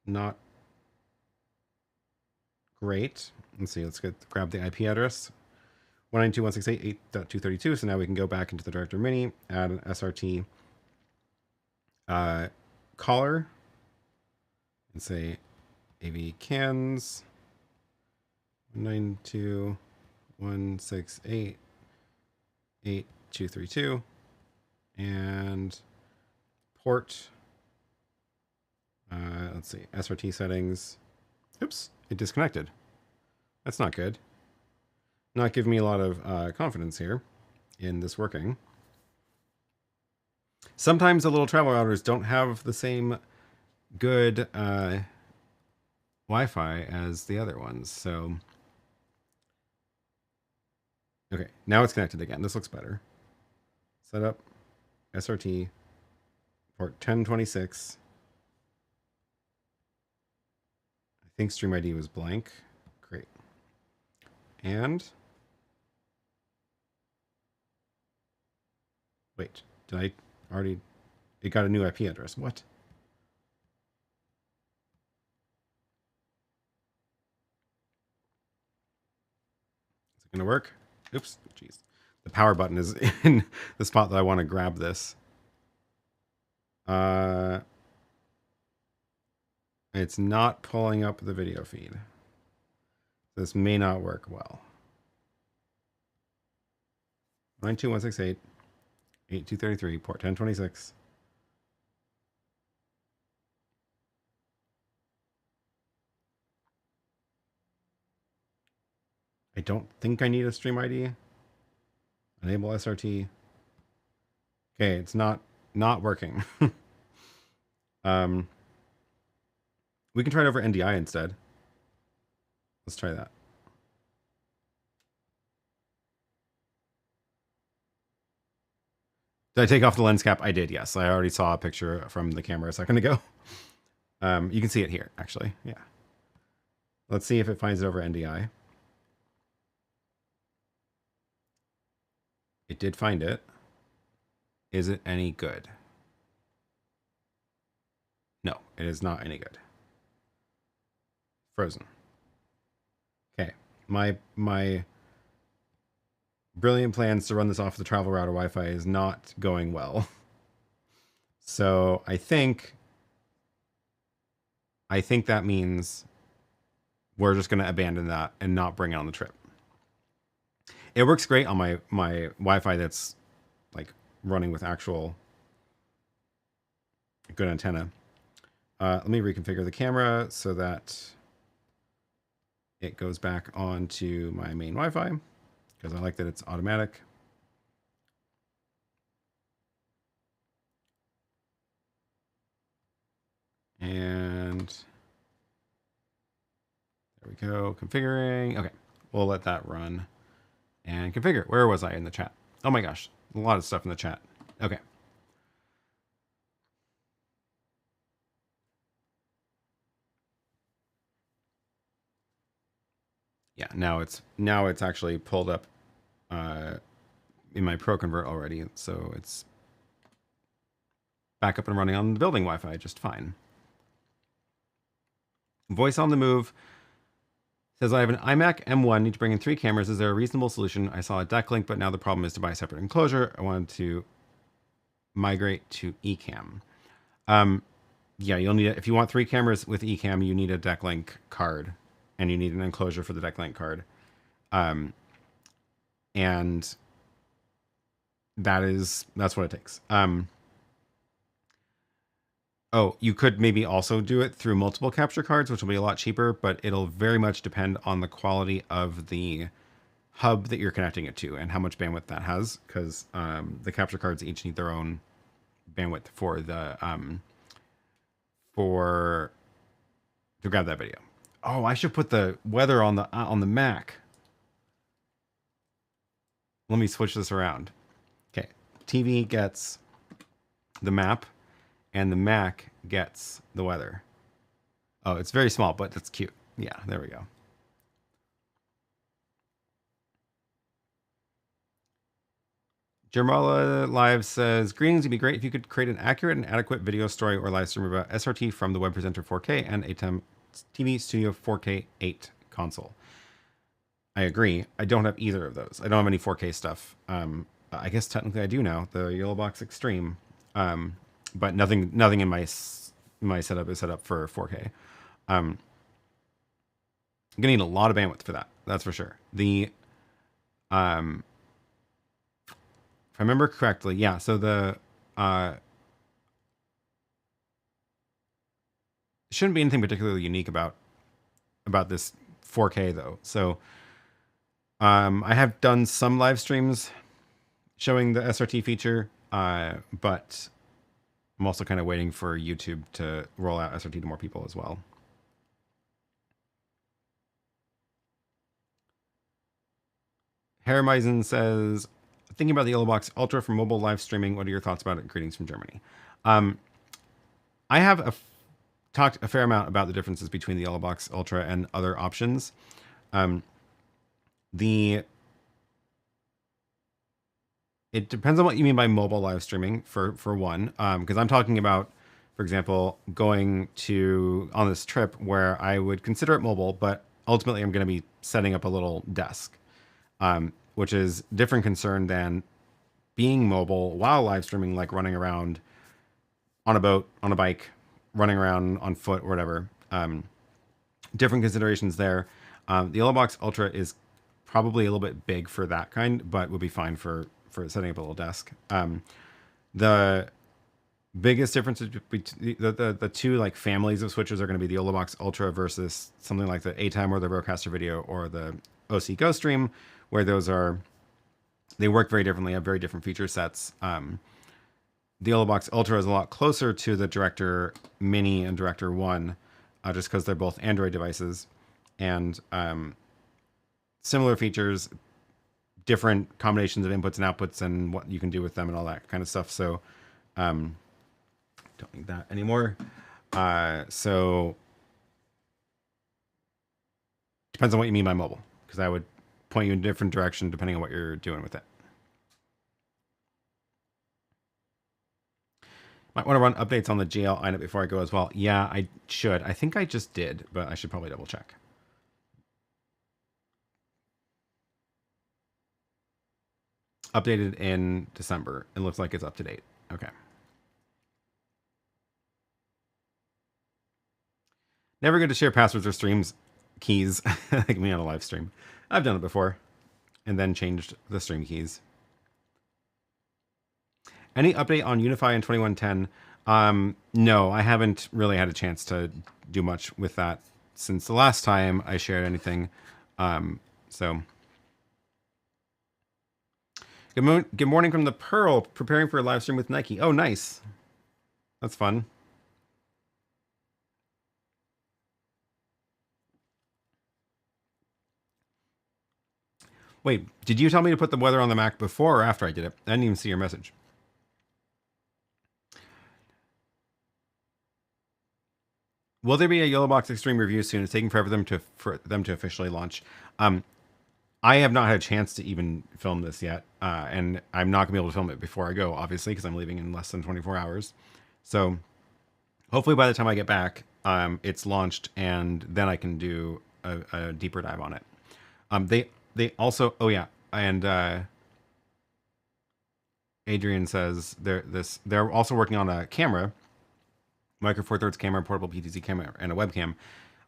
Not great. Let's see. Let's grab the IP address. 192.168.8.232. So now we can go back into the Director Mini, add an SRT caller, and say AV cans 192.168.8.232 and port. Let's see, SRT settings. Oops, it disconnected. That's not good. Not giving me a lot of confidence here in this working. Sometimes the little travel routers don't have the same good Wi-Fi as the other ones. So, okay, now it's connected again. This looks better. Setup, SRT, port 1026. I think Stream ID was blank. Great. And wait, did I already? It got a new IP address. What? Is it going to work? Oops. Jeez. The power button is in the spot that I want to grab this. It's not pulling up the video feed. This may not work well. 92168.8233, port 1026. I don't think I need a stream ID. Enable SRT. Okay, it's not working. We can try it over NDI instead. Let's try that. Did I take off the lens cap? I did, yes. I already saw a picture from the camera a second ago. You can see it here, actually. Yeah. Let's see if it finds it over NDI. It did find it. Is it any good? No, it is not any good. Frozen. Okay. My brilliant plans to run this off the travel router Wi-Fi is not going well. So I think that means we're just going to abandon that and not bring it on the trip. It works great on my Wi-Fi that's like running with actual good antenna. Let me reconfigure the camera so that it goes back onto my main Wi-Fi because I like that it's automatic. And there we go, configuring. Okay, we'll let that run and configure. Where was I in the chat? Oh my gosh, a lot of stuff in the chat. Okay. Yeah, now it's actually pulled up in my Pro Convert already, so it's back up and running on the building Wi-Fi just fine. Voice on the Move says, I have an iMac M1, need to bring in 3 cameras. Is there a reasonable solution? I saw a deck link, but now the problem is to buy a separate enclosure. I wanted to migrate to eCam. Yeah, you'll need it. If you want 3 cameras with eCam, you need a deck link card, and you need an enclosure for the deck link card. And that's what it takes. Oh, you could maybe also do it through multiple capture cards, which will be a lot cheaper, but it'll very much depend on the quality of the hub that you're connecting it to and how much bandwidth that has, because the capture cards each need their own bandwidth for the for to grab that video. Oh, I should put the weather on the Mac. Let me switch this around. Okay, TV gets the map, and the Mac gets the weather. Oh, it's very small, but it's cute. Yeah, there we go. Jermala Live says, greetings, it'd be great if you could create an accurate and adequate video story or live stream about SRT from the Web Presenter 4K and ATEM TV Studio 4K 8 console. I agree. I don't have either of those. I don't have any 4K stuff. I guess technically I do now, the YoloBox Extreme. But nothing in my setup is set up for 4K. I'm gonna need a lot of bandwidth for that. That's for sure. The if I remember correctly, yeah. So the shouldn't be anything particularly unique about this 4K though. So I have done some live streams showing the SRT feature, but I'm also kind of waiting for YouTube to roll out SRT to more people as well. Harmeisen says, thinking about the YoloBox Ultra for mobile live streaming, what are your thoughts about it? Greetings from Germany. I have talked a fair amount about the differences between the YoloBox Ultra and other options. It depends on what you mean by mobile live streaming for one, because I'm talking about, for example, going on this trip where I would consider it mobile, but ultimately I'm going to be setting up a little desk, which is different concern than being mobile while live streaming, like running around on a boat, on a bike, running around on foot, or whatever. Different considerations there. The YoloBox Ultra is probably a little bit big for that kind, but would be fine for setting up a little desk. The biggest difference between the two like families of switches are going to be the YoloBox Ultra versus something like the ATEM or the Rodecaster Video or the OC GoStream, where they work very differently, have very different feature sets. The YoloBox Ultra is a lot closer to the Director Mini and Director One, just because they're both Android devices, and similar features, different combinations of inputs and outputs and what you can do with them and all that kind of stuff. So don't need that anymore. So depends on what you mean by mobile, because I would point you in a different direction depending on what you're doing with it. Might want to run updates on the GL iNet before I go as well. Yeah, I should. I think I just did, but I should probably double check. Updated in December. It looks like it's up to date. Okay. Never good to share passwords or streams keys. Like me on a live stream. I've done it before. And then changed the stream keys. Any update on Unify in 2110? No, I haven't really had a chance to do much with that since the last time I shared anything. So good morning from the Pearl, preparing for a live stream with Nike. Oh, nice. That's fun. Wait, did you tell me to put the weather on the Mac before or after I did it? I didn't even see your message. Will there be a YoloBox Extreme review soon? It's taking forever for them to officially launch. I have not had a chance to even film this yet, and I'm not going to be able to film it before I go, obviously, because I'm leaving in less than 24 hours. So hopefully by the time I get back, it's launched, and then I can do a deeper dive on it. They also, oh yeah, and Adrian says they're also working on a camera, Micro Four Thirds camera, portable PTZ camera, and a webcam.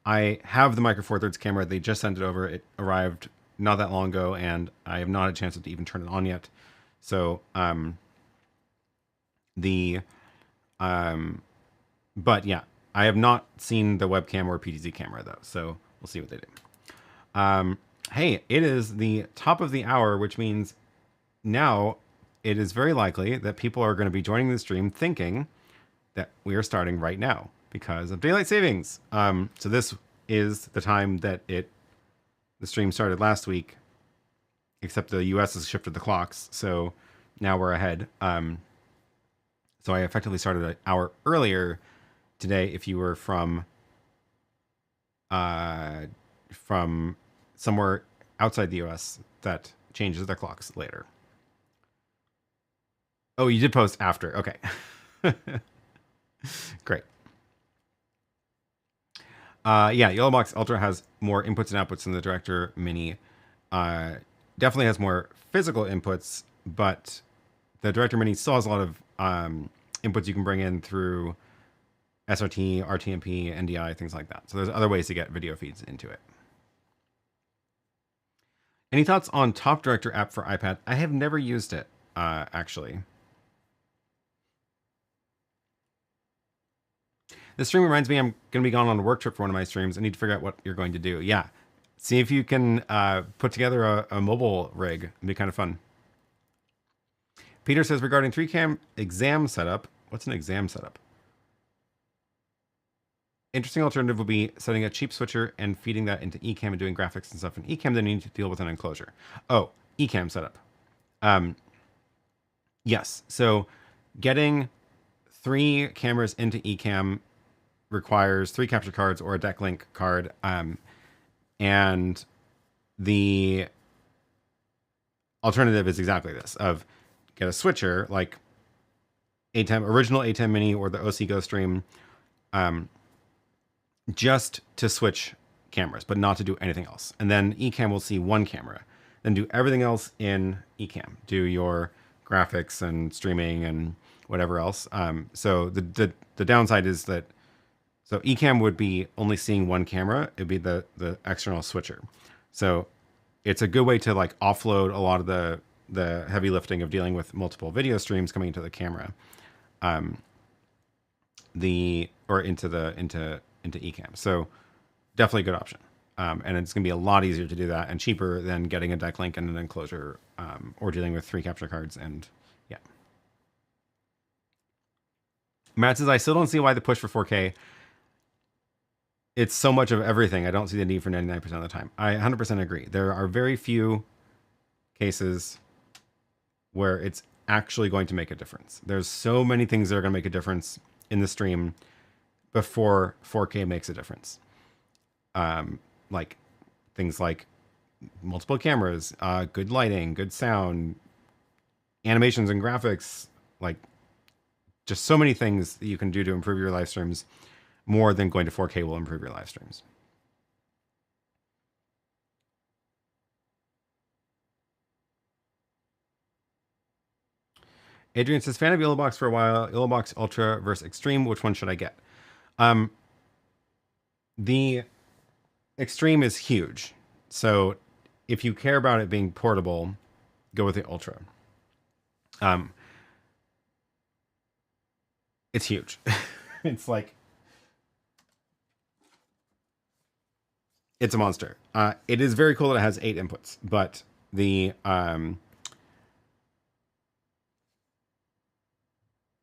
I have the Micro Four Thirds camera. They just sent it over. It arrived not that long ago, and I have not had a chance to even turn it on yet. So But yeah, I have not seen the webcam or PTZ camera though, so we'll see what they do. Hey, it is the top of the hour, which means now it is very likely that people are going to be joining the stream thinking that we are starting right now because of daylight savings. So this is the time that the stream started last week, except the US has shifted the clocks, so now we're ahead. So I effectively started an hour earlier today if you were from somewhere outside the US that changes their clocks later. Oh, you did post after. Okay. Great. Yeah, YoloBox Ultra has more inputs and outputs than the Director Mini. Definitely has more physical inputs, but the Director Mini still has a lot of inputs you can bring in through SRT, RTMP, NDI, things like that. So there's other ways to get video feeds into it. Any thoughts on Top Director app for iPad? I have never used it, actually. This stream reminds me I'm going to be gone on a work trip for one of my streams. I need to figure out what you're going to do. Yeah. See if you can put together a mobile rig. It'd be kind of fun. Peter says, regarding 3cam exam setup. What's an exam setup? Interesting alternative would be setting a cheap switcher and feeding that into Ecamm and doing graphics and stuff. In Ecamm, then you need to deal with an enclosure. Oh, Ecamm setup. Yes. So getting 3 cameras into Ecamm requires 3 capture cards or a deck link card. And the alternative is exactly this, of get a switcher like ATEM, original ATEM Mini or the OC Go Stream, just to switch cameras, but not to do anything else. And then Ecamm will see 1 camera, then do everything else in Ecamm. Do your graphics and streaming and whatever else. So the downside is that, so Ecamm would be only seeing 1 camera. It'd be the external switcher. So it's a good way to like offload a lot of the heavy lifting of dealing with multiple video streams coming into the camera, into Ecamm. So definitely a good option. And it's going to be a lot easier to do that and cheaper than getting a deck link and an enclosure, or dealing with 3 capture cards. And yeah. Matt says, I still don't see why the push for 4K. It's so much of everything. I don't see the need for 99% of the time. I 100% agree. There are very few cases where it's actually going to make a difference. There's so many things that are going to make a difference in the stream before 4K makes a difference. Like things like multiple cameras, good lighting, good sound, animations and graphics, like just so many things that you can do to improve your live streams. More than going to 4K will improve your live streams. Adrian says, fan of YoloBox for a while. YoloBox Ultra versus Extreme. Which one should I get? The Extreme is huge. So if you care about it being portable, go with the Ultra. It's huge. It's like, it's a monster. It is very cool that it has 8 inputs, but the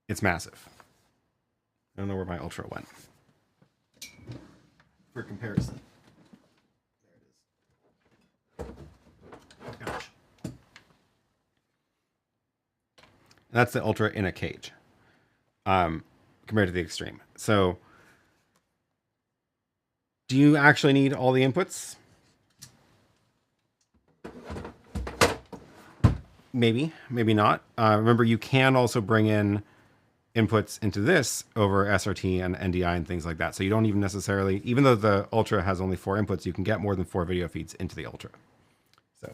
it's massive. I don't know where my Ultra went. For comparison. There it is. Gosh. That's the Ultra in a cage. Compared to the Extreme. So do you actually need all the inputs? Maybe, maybe not. Remember, you can also bring in inputs into this over SRT and NDI and things like that. So you don't even necessarily, even though the Ultra has only 4 inputs, you can get more than 4 video feeds into the Ultra. So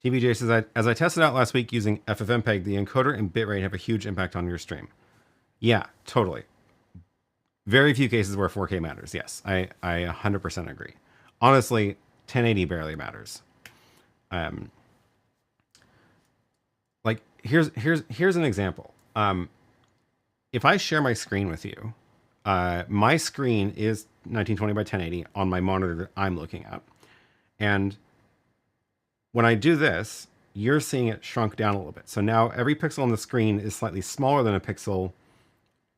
TBJ says, as I tested out last week using FFmpeg, the encoder and bitrate have a huge impact on your stream. Yeah, totally. Very few cases where 4K matters. Yes, I 100% agree. Honestly, 1080 barely matters. here's an example. If I share my screen with you, my screen is 1920 by 1080 on my monitor that I'm looking at. And when I do this, you're seeing it shrunk down a little bit. So now every pixel on the screen is slightly smaller than a pixel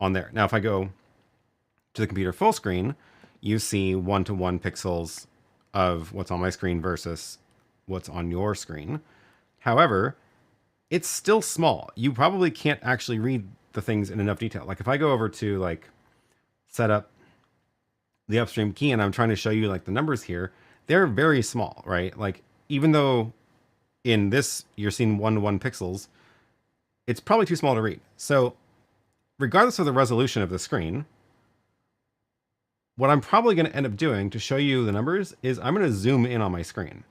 on there. Now, if I go to the computer full screen, you see 1-to-1 pixels of what's on my screen versus what's on your screen. However, it's still small. You probably can't actually read the things in enough detail. Like if I go over to like set up the upstream key and I'm trying to show you like the numbers here, they're very small, right? Like even though in this you're seeing 1-to-1 pixels, it's probably too small to read. So regardless of the resolution of the screen, what I'm probably going to end up doing to show you the numbers is I'm going to zoom in on my screen.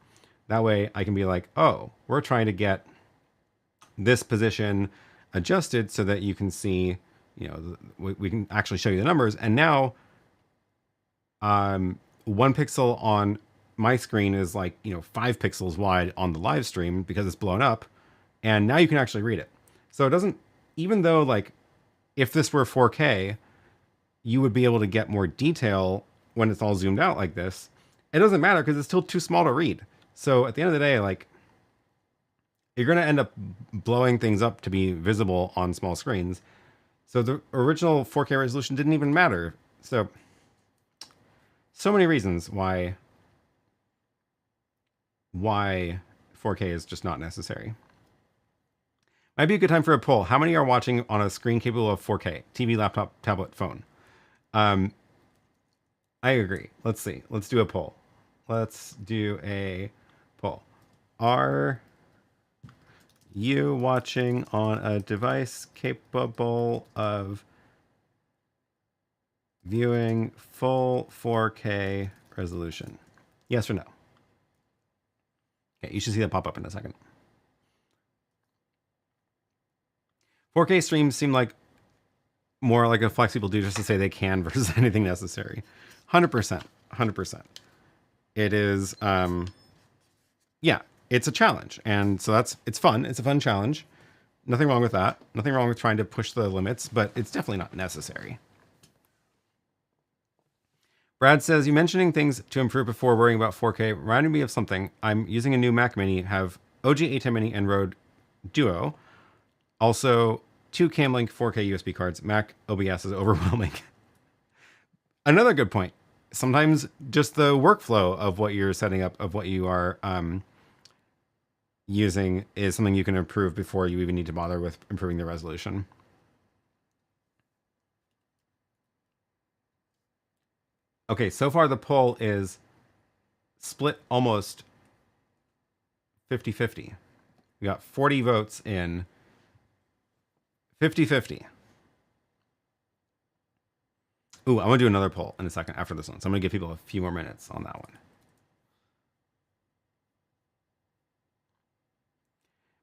That way I can be like, oh, we're trying to get this position adjusted so that you can see, you know, we can actually show you the numbers. And now 1 pixel on my screen is like, you know, 5 pixels wide on the live stream because it's blown up. And now you can actually read it. So it doesn't, even though like if this were 4K, you would be able to get more detail when it's all zoomed out like this. It doesn't matter because it's still too small to read. So at the end of the day, like you're going to end up blowing things up to be visible on small screens. So the original 4K resolution didn't even matter. So many reasons why 4K is just not necessary. Might be a good time for a poll. How many are watching on a screen capable of 4K? TV, laptop, tablet, phone. I agree. Let's see. Let's do a poll. Let's do a poll. Are you watching on a device capable of viewing full 4K resolution? Yes or no? Okay, you should see that pop up in a second. 4K streams seem like more like a flex people do just to say they can versus anything necessary. 100%. 100%. It is, yeah, it's a challenge. And so it's fun. It's a fun challenge. Nothing wrong with that. Nothing wrong with trying to push the limits, but it's definitely not necessary. Brad says, you mentioning things to improve before worrying about 4K reminded me of something. I'm using a new Mac Mini, have OG ATEM Mini and Rode Duo. Also, 2 Camlink 4K USB cards. Mac OBS is overwhelming. Another good point. Sometimes just the workflow of what you're setting up, of what you are using, is something you can improve before you even need to bother with improving the resolution. Okay, so far the poll is split almost 50-50. We got 40 votes in. 50-50. Ooh, I'm going to do another poll in a second after this one. So I'm going to give people a few more minutes on that one.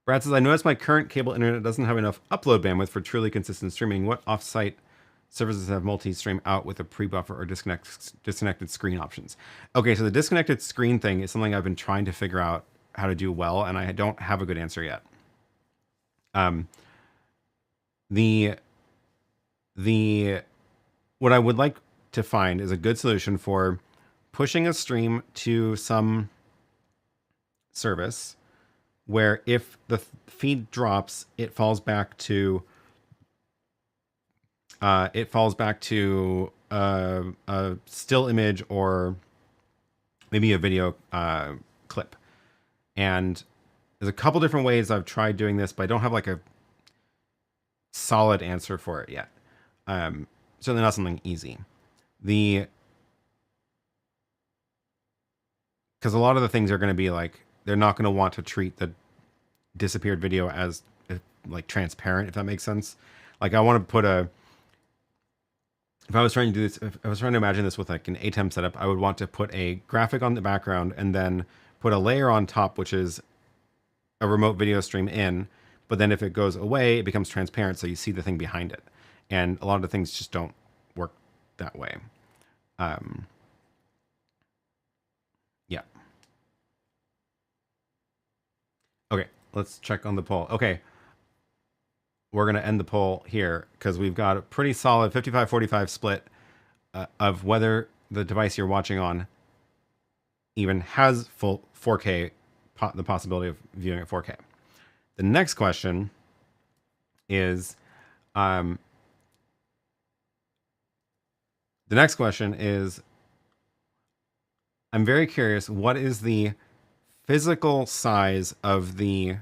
Brad says, I noticed my current cable internet doesn't have enough upload bandwidth for truly consistent streaming. What offsite services have multi-stream out with a pre-buffer or disconnected screen options? Okay, so the disconnected screen thing is something I've been trying to figure out how to do well, and I don't have a good answer yet. What I would like to find is a good solution for pushing a stream to some service where if the feed drops, it falls back to a still image or maybe a video clip. And there's a couple different ways I've tried doing this, but I don't have like a solid answer for it yet. Certainly not something easy. Because a lot of the things are going to be like, they're not going to want to treat the disappeared video as like transparent, if that makes sense. Like I want to put if I was trying to do this, if I was trying to imagine this with like an ATEM setup, I would want to put a graphic on the background and then put a layer on top, which is a remote video stream in. But then if it goes away, it becomes transparent, so you see the thing behind it. And a lot of the things just don't work that way. Yeah. Okay, let's check on the poll. Okay, we're going to end the poll here because we've got a pretty solid 55-45 split of whether the device you're watching on even has full 4K, the possibility of viewing at 4K. The next question is, I'm very curious, what is the physical size of the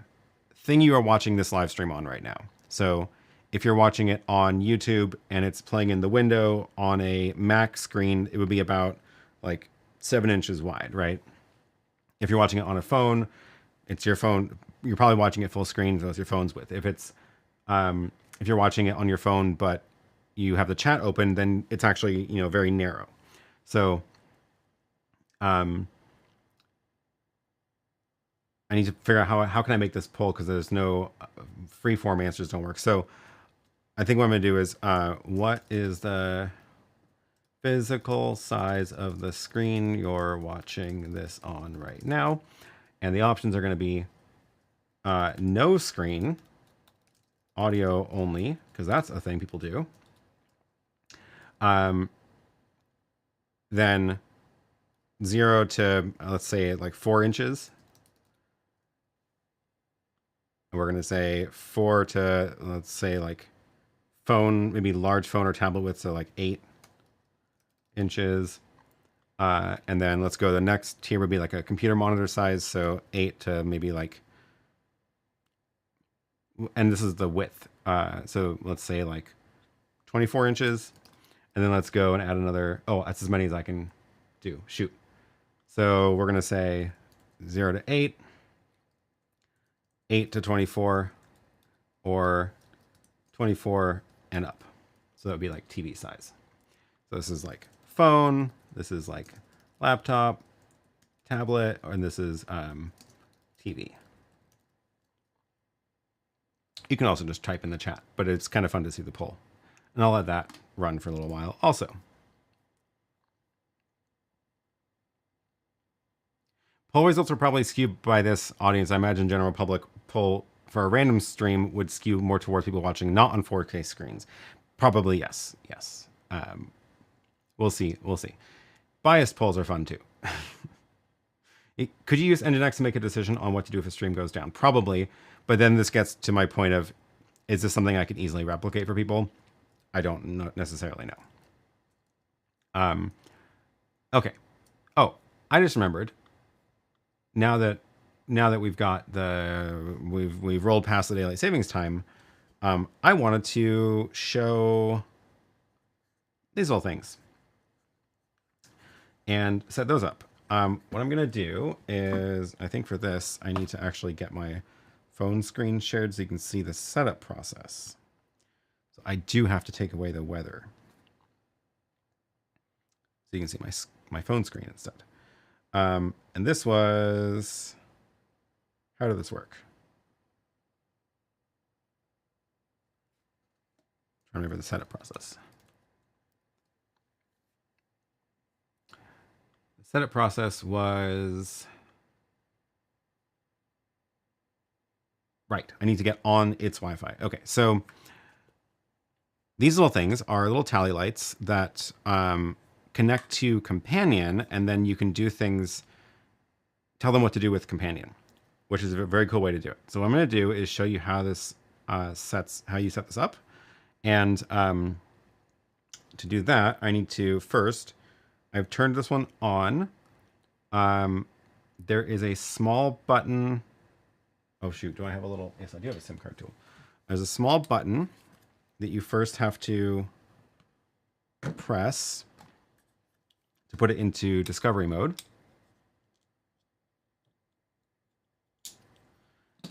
thing you are watching this live stream on right now? So if you're watching it on YouTube and it's playing in the window on a Mac screen, it would be about like 7 inches wide, right? If you're watching it on a phone, it's your phone. You're probably watching it full screen, so it's your phone's width. If it's if you're watching it on your phone but you have the chat open, then it's actually, you know, very narrow. So I need to figure out how can I make this poll, because there's no free form answers don't work. So I think what I'm gonna do is what is the physical size of the screen you're watching this on right now? And the options are going to be no screen, audio only, because that's a thing people do. Then 0 to, let's say, like 4 inches. And we're going to say 4 to, let's say, like phone, maybe large phone or tablet width, so like 8 inches. And then let's go, the next tier would be like a computer monitor size, so 8 to maybe like, and this is the width. So let's say like 24 inches. And then let's go and add another, oh, that's as many as I can do. Shoot. So we're going to say 0 to 8, 8 to 24, or 24 and up. So that would be like TV size. So this is like phone, this is like laptop, tablet, and this is TV. You can also just type in the chat, but it's kind of fun to see the poll. And I'll let that run for a little while also. Poll results are probably skewed by this audience. I imagine general public poll for a random stream would skew more towards people watching not on 4K screens. Probably yes. Yes. We'll see. We'll see. Biased polls are fun too. Could you use Nginx to make a decision on what to do if a stream goes down? Probably. But then this gets to my point of, is this something I can easily replicate for people? I don't necessarily know. Okay. Oh, I just remembered. Now that we've got we've rolled past the daylight savings time, I wanted to show these little things and set those up. What I'm gonna do is, I think for this, I need to actually get my phone screen shared so you can see the setup process. So I do have to take away the weather, so you can see my phone screen instead. And this was, how did this work? I remember the setup process. The setup process was, right, I need to get on its Wi-Fi. Okay, so these little things are little tally lights that connect to Companion, and then you can do things, tell them what to do with Companion, which is a very cool way to do it. So what I'm going to do is show you how this how you set this up. And to do that, I need to first, I've turned this one on. There is a small button. Oh shoot, do I have a little, yes, I do have a SIM card tool. There's a small button that you first have to press to put it into discovery mode.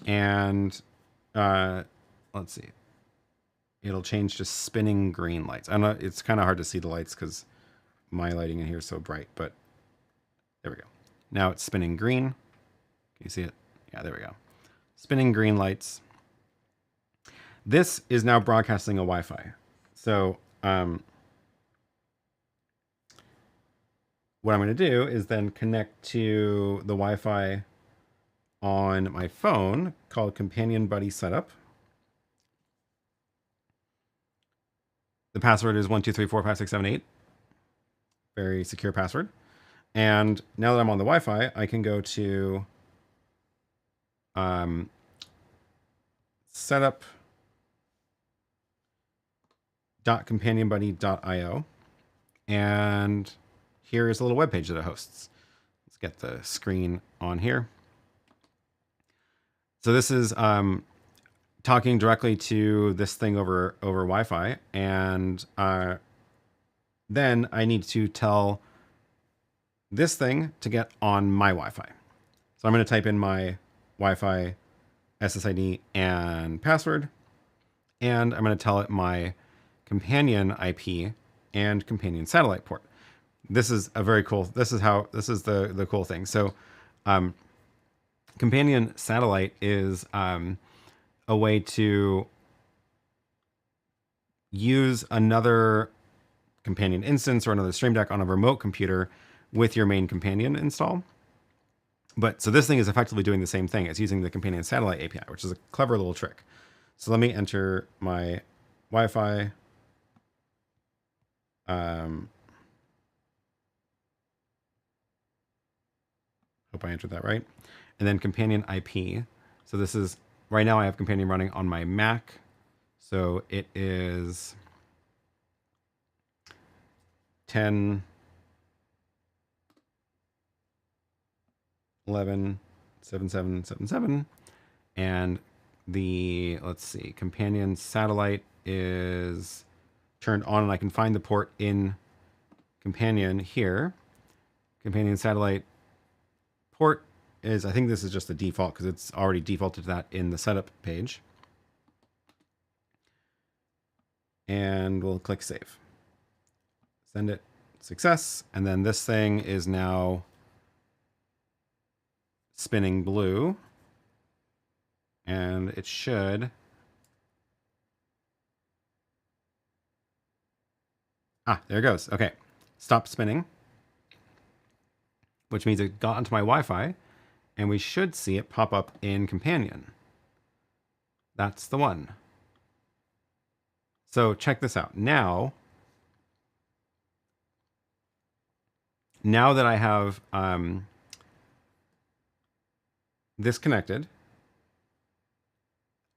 And let's see, it'll change to spinning green lights. I know it's kind of hard to see the lights because my lighting in here is so bright, but there we go. Now it's spinning green. Can you see it? Yeah, there we go. Spinning green lights. This is now broadcasting a Wi-Fi. So what I'm going to do is then connect to the Wi-Fi on my phone called Companion Buddy Setup. The password is 12345678. Very secure password. And now that I'm on the Wi-Fi, I can go to setup.companionbuddy.io. And here is a little web page that it hosts. Let's get the screen on here. So this is talking directly to this thing over Wi-Fi, and then I need to tell this thing to get on my Wi-Fi. So I'm going to type in my Wi-Fi SSID and password, and I'm going to tell it my companion IP and companion satellite port. This is a very cool. This is the cool thing. So, companion satellite is a way to use another companion instance or another Stream Deck on a remote computer with your main companion install. But so this thing is effectively doing the same thing. It's using the companion satellite API, which is a clever little trick. So let me enter my Wi-Fi. Hope I entered that right. And then companion IP. So this is, right now I have companion running on my Mac. So it is 10, 11, 7777. And the, let's see, companion satellite is turned on, and I can find the port in companion here. Companion satellite port is, I think this is just the default because it's already defaulted to that in the setup page. And we'll click save. Send it, success. And then this thing is now spinning blue. And it should. Ah, there it goes. Okay, stop spinning, which means it got onto my Wi-Fi, and we should see it pop up in companion. That's the one. So check this out. Now that I have this connected,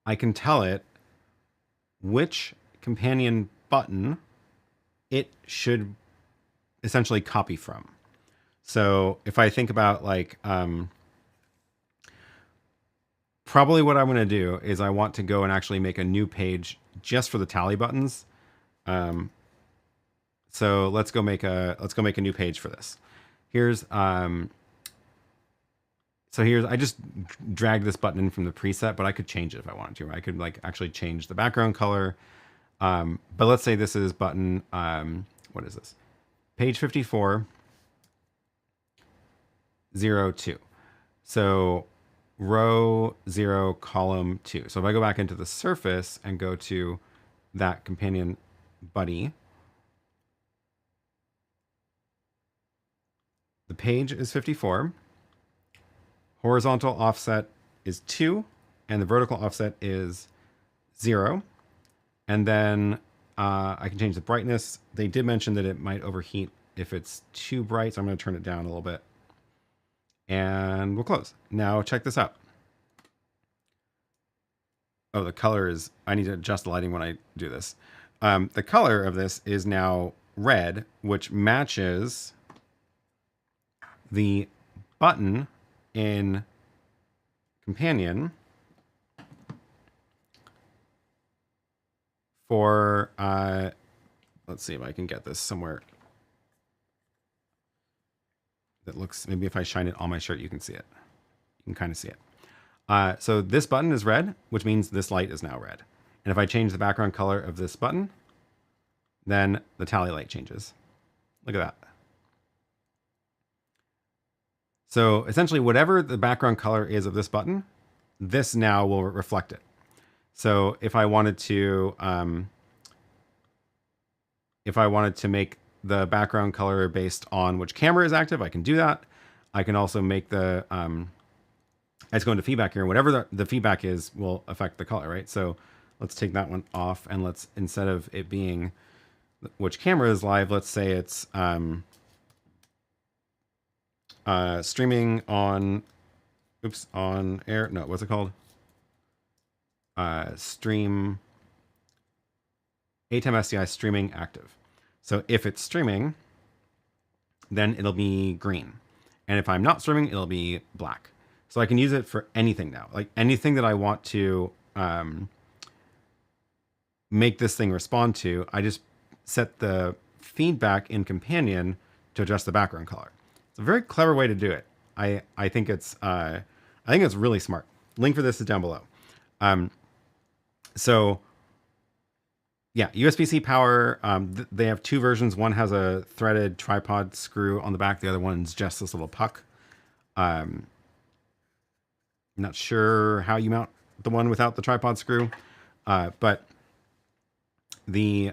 I can tell it which companion button it should essentially copy from. So if I think about like, probably what I'm going to do is I want to go and actually make a new page just for the tally buttons. So let's go make a new page for this. Here's, so here's, I just dragged this button in from the preset, but I could change it if I wanted to. I could like actually change the background color. But let's say this is button, what is this? Page 54, 02. So row 0, column 2. So if I go back into the surface and go to that companion buddy, the page is 54. Horizontal offset is 2, and the vertical offset is 0. And then I can change the brightness. They did mention that it might overheat if it's too bright, so I'm going to turn it down a little bit. And we'll close. Now check this out. Oh, the color is, I need to adjust the lighting when I do this. The color of this is now red, which matches the button in companion for, let's see if I can get this somewhere that looks, maybe if I shine it on my shirt, you can see it. You can kind of see it. So this button is red, which means this light is now red. And if I change the background color of this button, then the tally light changes. Look at that. So essentially whatever the background color is of this button, this now will reflect it. So if I wanted to make the background color based on which camera is active, I can do that. I can also make the, let's go into feedback here. Whatever the feedback is will affect the color, right? So let's take that one off, and let's, instead of it being which camera is live. Let's say it's streaming on, on air. No, what's it called? Stream ATEM SDI streaming active. So if it's streaming, then it'll be green. And if I'm not streaming, it'll be black. So I can use it for anything now. Like anything that I want to make this thing respond to, I just set the feedback in Companion to adjust the background color. It's a very clever way to do it. I think it's really smart. Link for this is down below. So yeah, USB-C power. They have two versions. One has a threaded tripod screw on the back. The other one's just this little puck. I'm not sure how you mount the one without the tripod screw, but the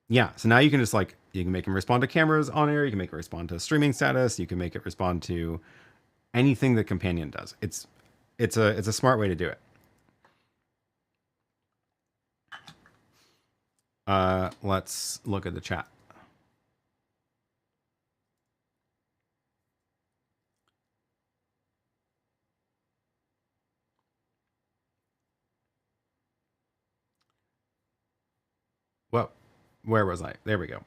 yeah. So now you can just like you can make them respond to cameras on air. You can make it respond to streaming status. You can make it respond to anything that Companion does. It's a smart way to do it. Let's look at the chat. Well, where was I? There we go.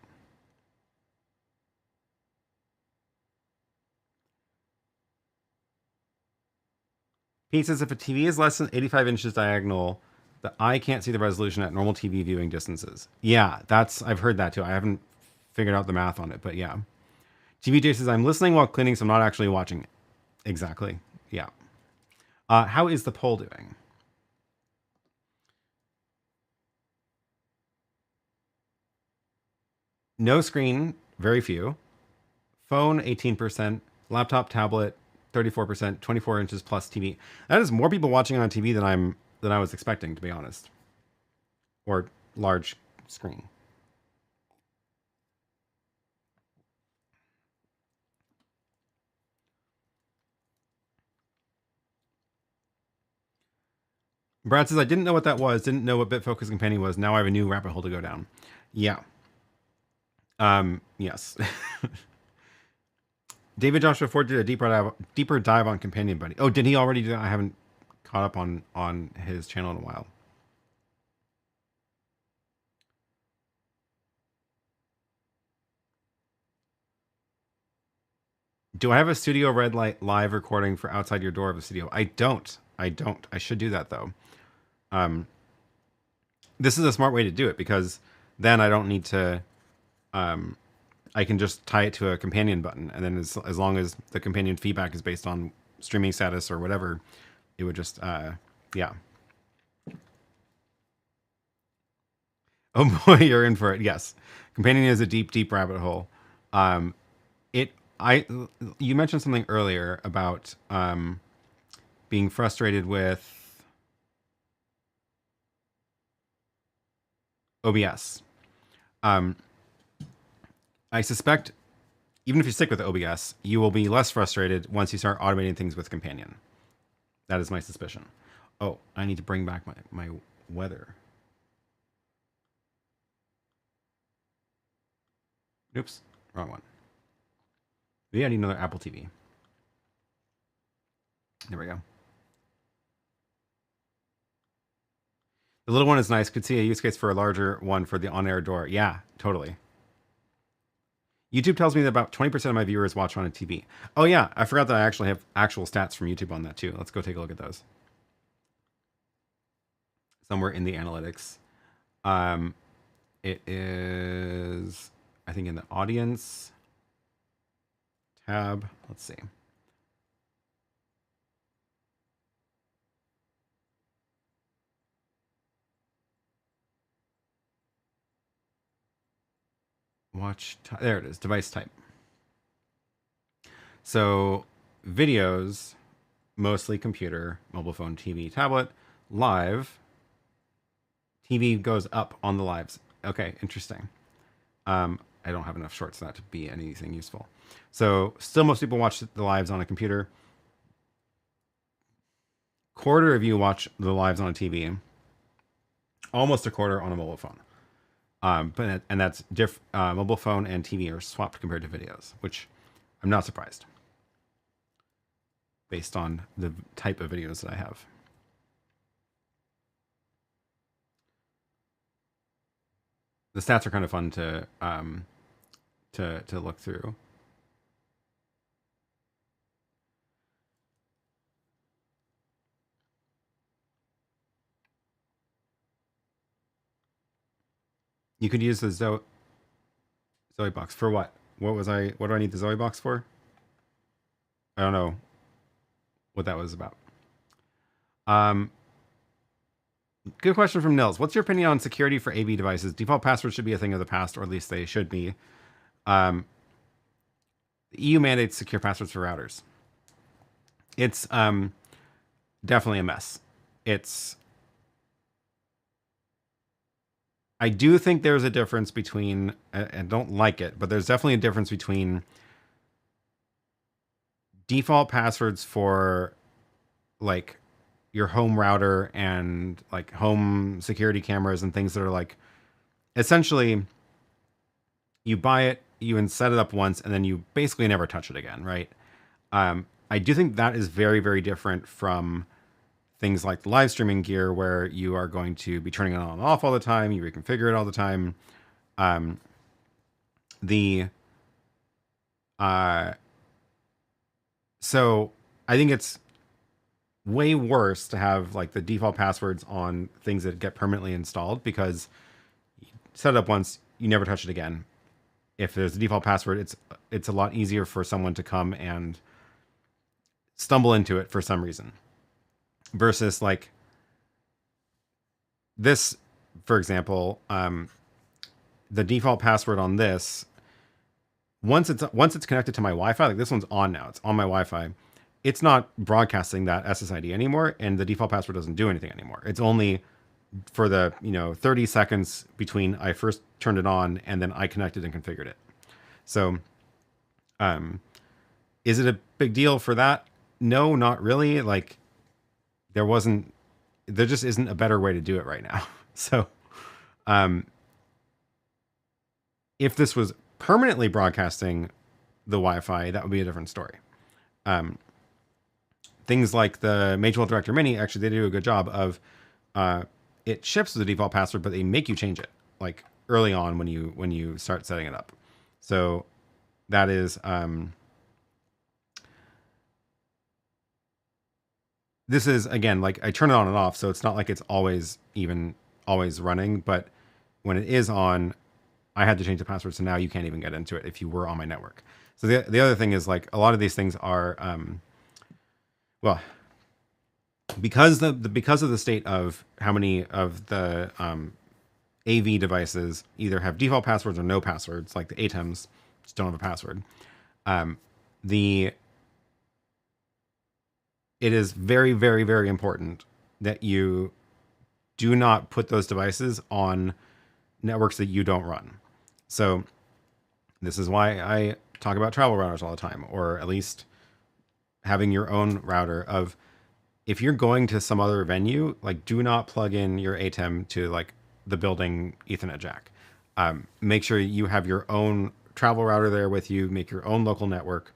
Pete says if a TV is less than 85 inches diagonal, the eye can't see the resolution at normal TV viewing distances. Yeah, I've heard that too. I haven't figured out the math on it, but yeah. TVJ says, I'm listening while cleaning, so I'm not actually watching it. Exactly. Yeah. How is the poll doing? No screen, very few. Phone, 18%. Laptop, tablet, 34%. 24 inches plus TV. That is more people watching on TV than I was expecting, to be honest. Or large screen. Brad says, I didn't know what that was. Didn't know what BitFocus Companion was. Now I have a new rabbit hole to go down. Yeah. Yes. David Joshua Ford did a deeper dive on Companion Buddy. Oh, did he already do that? I haven't caught up on his channel in a while. Do I have a Studio Red Light live recording for outside your door of the studio? I don't. I should do that though. This is a smart way to do it because then I don't need to, I can just tie it to a companion button. And then as long as the companion feedback is based on streaming status or whatever, it would just, yeah. Oh boy, you're in for it. Yes. Companion is a deep, deep rabbit hole. You mentioned something earlier about, being frustrated with OBS. I suspect even if you stick with OBS, you will be less frustrated once you start automating things with Companion. That is my suspicion. Oh, I need to bring back my weather. Oops, wrong one. Maybe I need another Apple TV. There we go. The little one is nice. Could see a use case for a larger one for the on-air door. Yeah, totally. YouTube tells me that about 20% of my viewers watch on a TV. Oh yeah, I forgot that I actually have actual stats from YouTube on that too. Let's go take a look at those. Somewhere in the analytics. It is, I think, in the audience tab. Let's see. There it is, device type. So videos, mostly computer, mobile phone, TV, tablet, live. TV goes up on the lives. Okay, interesting. I don't have enough shorts for that to be anything useful. So still most people watch the lives on a computer. Quarter of you watch the lives on a TV. Almost a quarter on a mobile phone. And that's mobile phone and TV are swapped compared to videos, which I'm not surprised based on the type of videos that I have. The stats are kind of fun to look through. You could use the Zoe box for what? What do I need the Zoe box for? I don't know what that was about. Good question from Nils. What's your opinion on security for AV devices? Default passwords should be a thing of the past, or at least they should be. The EU mandates secure passwords for routers. It's definitely a mess. I do think there's a difference between, I don't like it, but there's definitely a difference between default passwords for like your home router and like home security cameras and things that are like essentially you buy it, you set it up once, and then you basically never touch it again, right? I do think that is very, very different from things like the live streaming gear where you are going to be turning it on and off all the time, you reconfigure it all the time. So I think it's way worse to have like the default passwords on things that get permanently installed, because you set it up once, you never touch it again. If there's a default password, it's a lot easier for someone to come and stumble into it for some reason. Versus like this, for example, the default password on this, once it's connected to my Wi-Fi, like this one's on now, it's on my Wi-Fi, it's not broadcasting that SSID anymore, and the default password doesn't do anything anymore. It's only for the 30 seconds between I first turned it on and then I connected and configured it. So, is it a big deal for that? No, not really. Like, there just isn't a better way to do it right now. So, if this was permanently broadcasting the Wi-Fi, that would be a different story. Things like the Magewell Director Mini, actually, they do a good job of it ships the default password, but they make you change it like early on when you start setting it up. So that is this is, again, like I turn it on and off, so it's not like it's always running, but when it is on, I had to change the password, so now you can't even get into it if you were on my network. So the other thing is, like, a lot of these things are well, because of the state of how many of the AV devices either have default passwords or no passwords, like the ATEMs just don't have a password. It is very, very, very important that you do not put those devices on networks that you don't run. So this is why I talk about travel routers all the time, or at least having your own router. Of if you're going to some other venue, like, do not plug in your ATEM to like the building Ethernet jack. Make sure you have your own travel router there with you, make your own local network,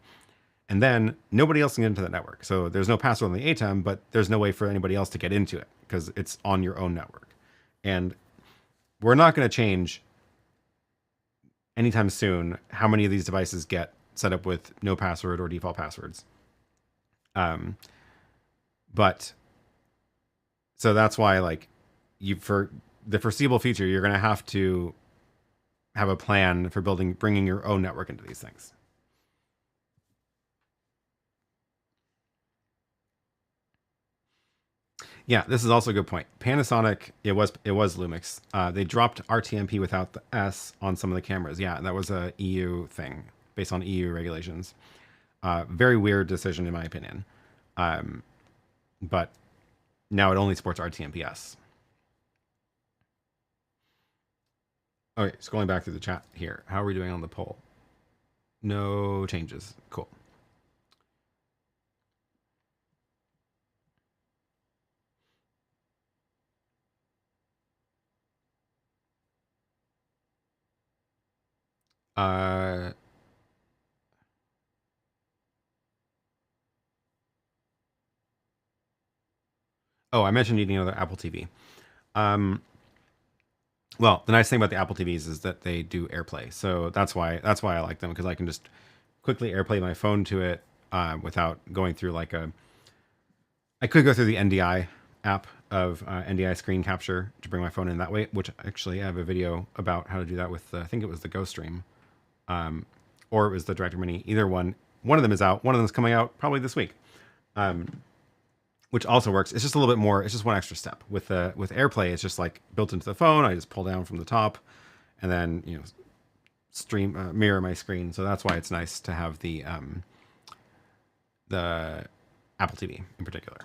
and then nobody else can get into that network. So there's no password on the ATEM, but there's no way for anybody else to get into it because it's on your own network. And we're not going to change anytime soon how many of these devices get set up with no password or default passwords. But so that's why, like, for the foreseeable future, you're going to have a plan for bringing your own network into these things. Yeah, this is also a good point. Panasonic, it was Lumix. They dropped RTMP without the S on some of the cameras. Yeah, that was a EU thing based on EU regulations. Very weird decision in my opinion. But now it only supports RTMP-S. Okay, scrolling back through the chat here. How are we doing on the poll? No changes. Cool. Uh, oh, I mentioned needing another Apple TV. Um, well, the nice thing about the Apple TVs is that they do AirPlay, so that's why I like them, because I can just quickly AirPlay my phone to it without going through like a. I could go through the NDI app of NDI screen capture to bring my phone in that way, which actually I have a video about how to do that with I think it was the GoStream, or it was the Director Mini. Either one. One of them is out. One of them is coming out probably this week. Which also works. It's just a little bit more. It's just one extra step with AirPlay. It's just like built into the phone. I just pull down from the top, and then stream mirror my screen. So that's why it's nice to have the Apple TV in particular.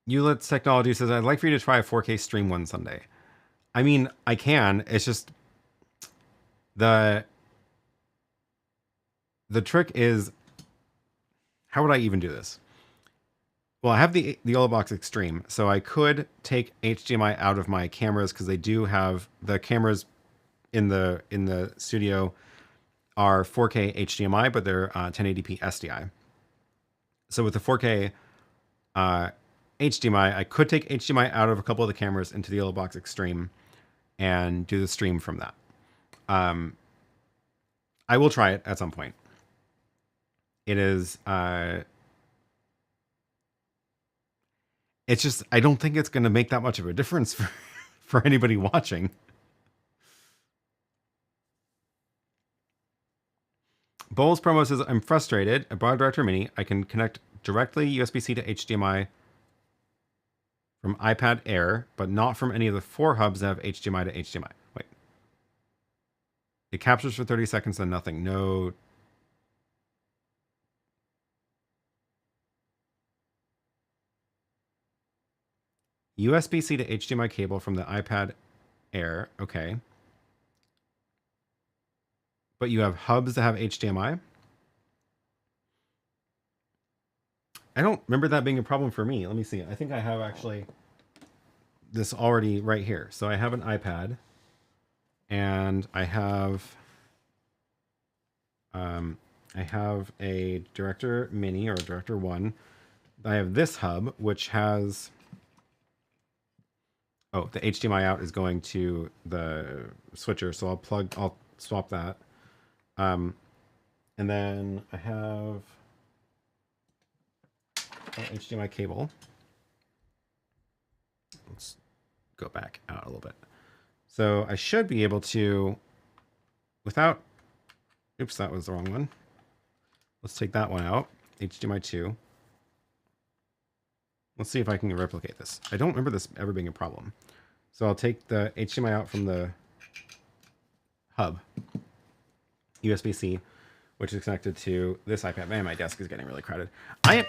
Ulit's Technology says, "I'd like for you to try a 4K stream one Sunday." I mean, I can. It's just the trick is, how would I even do this? Well, I have the YoloBox Extreme, so I could take HDMI out of my cameras, because they do have the cameras in the studio are 4K HDMI, but they're 1080p SDI. So with the 4K HDMI, I could take HDMI out of a couple of the cameras into the YoloBox Extreme and do the stream from that. I will try it at some point. It is it's just, I don't think it's going to make that much of a difference for anybody watching. Bowles Promo says, "I'm frustrated. I bought a Director Mini. I can connect directly USB-C to HDMI from iPad Air, but not from any of the 4 hubs that have HDMI to HDMI. Wait. It captures for 30 seconds, then nothing. No. USB-C to HDMI cable from the iPad Air. Okay. But you have hubs that have HDMI? I don't remember that being a problem for me. Let me see. I think I have actually this already right here. So I have an iPad, and I have a Director Mini or a Director One. I have this hub, which has, oh, the HDMI out is going to the switcher, so I'll swap that. And then I have HDMI cable. Let's go back out a little bit. So I should be able to, without, oops, that was the wrong one. Let's take that one out. HDMI 2. Let's see if I can replicate this. I don't remember this ever being a problem. So I'll take the HDMI out from the hub, USB-C, which is connected to this iPad. Man, my desk is getting really crowded. It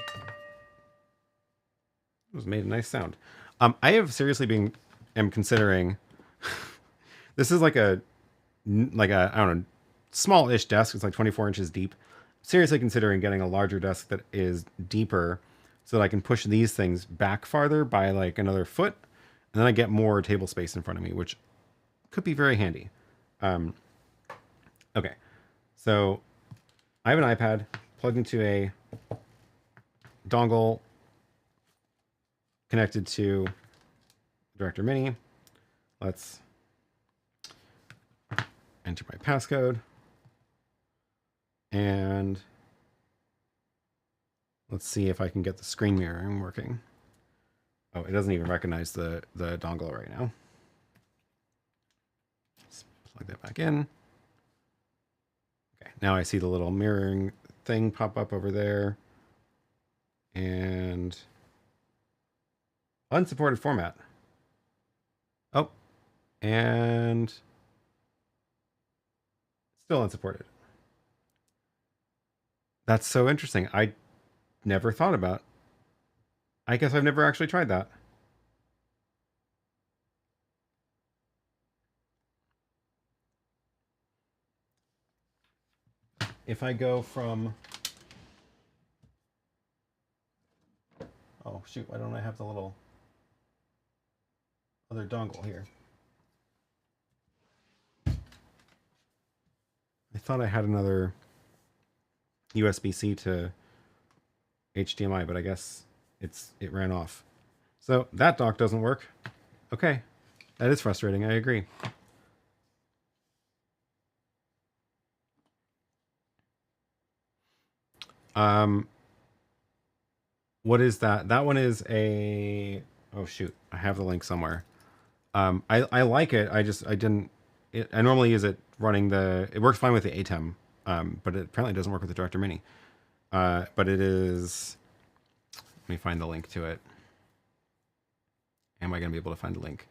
was made a nice sound. I have seriously am considering, this is like a I don't know, small-ish desk. It's like 24 inches deep. Seriously considering getting a larger desk that is deeper, so that I can push these things back farther by like another foot, and then I get more table space in front of me, which could be very handy. Okay, so I have an iPad plugged into a dongle connected to Director Mini. Let's enter my passcode, and let's see if I can get the screen mirroring working. Oh, it doesn't even recognize the dongle right now. Let's plug that back in. Okay, now I see the little mirroring thing pop up over there. And unsupported format. Oh, and still unsupported. That's so interesting. I never thought about. I guess I've never actually tried that. If I go from, oh shoot, why don't I have the little other dongle here? I thought I had another USB-C to HDMI, but I guess it ran off. So that dock doesn't work. Okay, that is frustrating. I agree. What is that? That one is a. Oh shoot! I have the link somewhere. I like it. I didn't. I normally use it running the. It works fine with the ATEM, but it apparently doesn't work with the Director Mini. But it is. Let me find the link to it. Am I going to be able to find the link?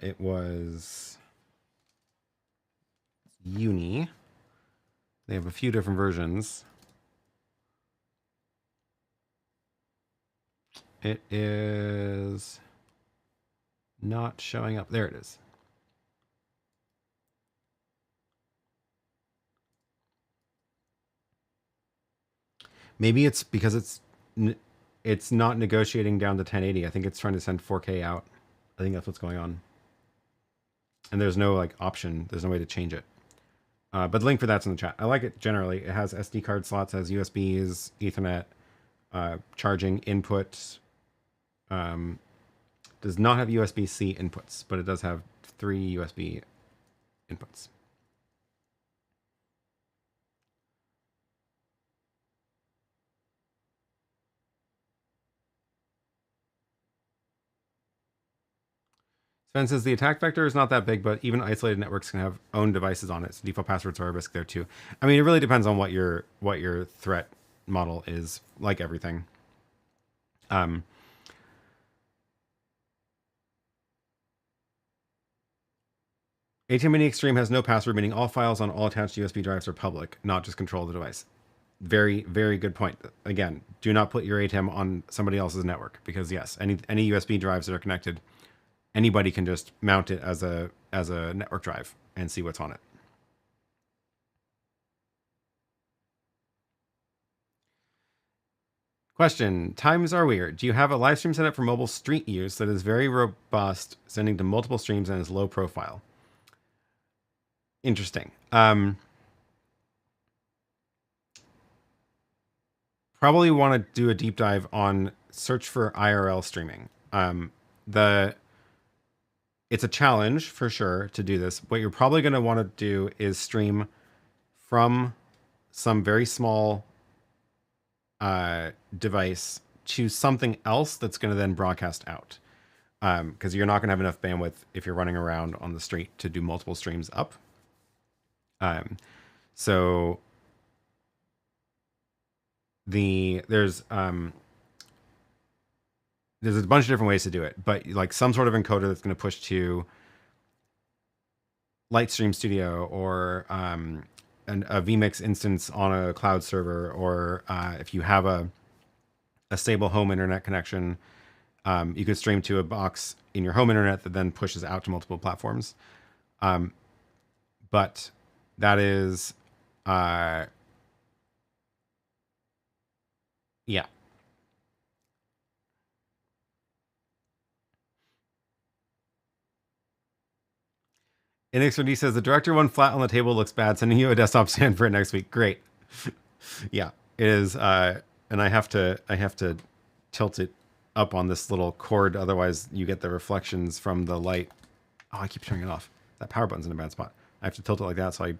It was Uni. They have a few different versions. It is not showing up. There it is. Maybe it's because it's not negotiating down to 1080. I think it's trying to send 4K out. I think that's what's going on. And there's no like option. There's no way to change it. But the link for that's in the chat. I like it generally. It has SD card slots, has USBs, Ethernet, charging input. Does not have USB-C inputs, but it does have 3 USB inputs. Sven says the attack vector is not that big, but even isolated networks can have own devices on it, so default passwords are a risk there too. I mean, it really depends on what your threat model is, like everything. ATEM Mini Extreme has no password, meaning all files on all attached USB drives are public, not just control the device. Very, very good point. Again, do not put your ATEM on somebody else's network, because yes, any USB drives that are connected, anybody can just mount it as a network drive and see what's on it. Question: times are weird. Do you have a live stream setup for mobile street use that is very robust, sending to multiple streams and is low profile? Interesting. Probably want to do a deep dive on search for IRL streaming. It's a challenge for sure to do this. What you're probably going to want to do is stream from some very small device to something else that's going to then broadcast out. Because you're not going to have enough bandwidth if you're running around on the street to do multiple streams up. So there's a bunch of different ways to do it, but like some sort of encoder that's going to push to Lightstream Studio or a vMix instance on a cloud server, or if you have a stable home internet connection, you could stream to a box in your home internet that then pushes out to multiple platforms. But that is, yeah. NXRD says the Director One flat on the table looks bad. Sending you a desktop stand for it next week. Great. Yeah, it is. And I have to tilt it up on this little cord, otherwise you get the reflections from the light. Oh, I keep turning it off. That power button's in a bad spot. I have to tilt it like that so I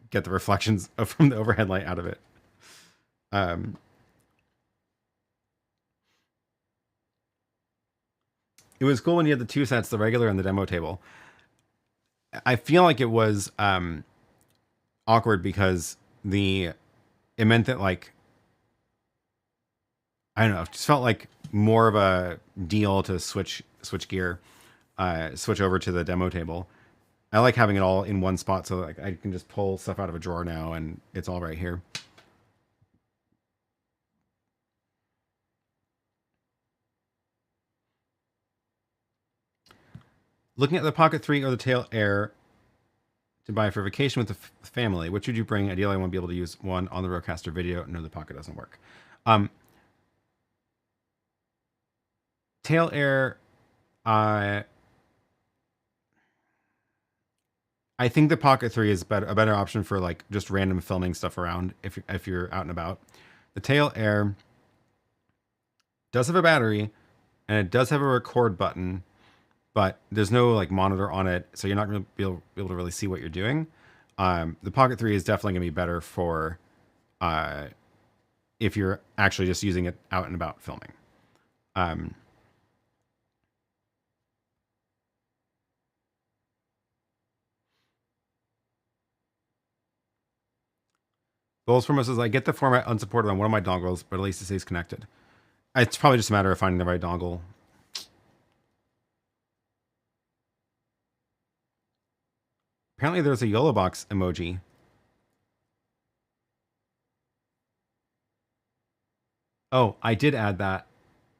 get the reflections from the overhead light out of it. It was cool when you had the 2 sets, the regular and the demo table. I feel like it was awkward because it meant that, like, I don't know, it just felt like more of a deal to switch gear, switch over to the demo table. I like having it all in one spot, so like I can just pull stuff out of a drawer now and it's all right here. Looking at the Pocket 3 or the Tail Air to buy for vacation with the family, which would you bring? Ideally, I want to be able to use one on the Rodecaster video. No, the Pocket doesn't work. Tail Air, I I think the Pocket 3 is a better option for like just random filming stuff around if you're out and about. The Tail Air does have a battery and it does have a record button, but there's no like monitor on it, so you're not going to be able to really see what you're doing. The Pocket 3 is definitely going to be better for if you're actually just using it out and about filming. Bowls from us says, I get the format unsupported on one of my dongles, but at least it stays connected. It's probably just a matter of finding the right dongle. Apparently there's a YoloBox emoji. Oh, I did add that.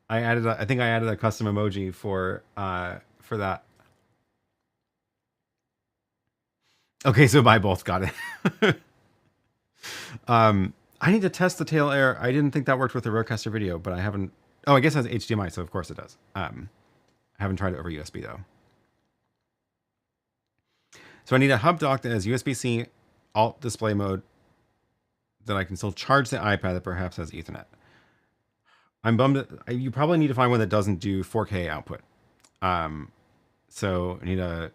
I think I added a custom emoji for that. Okay, so I both got it. I need to test the Tail Air. I didn't think that worked with the Rodecaster video, but I haven't. Oh, I guess it has HDMI, so of course it does. I haven't tried it over USB though. So I need a hub dock that has USB-C alt display mode that I can still charge the iPad that perhaps has Ethernet. I'm bummed. You probably need to find one that doesn't do 4K output. So I need a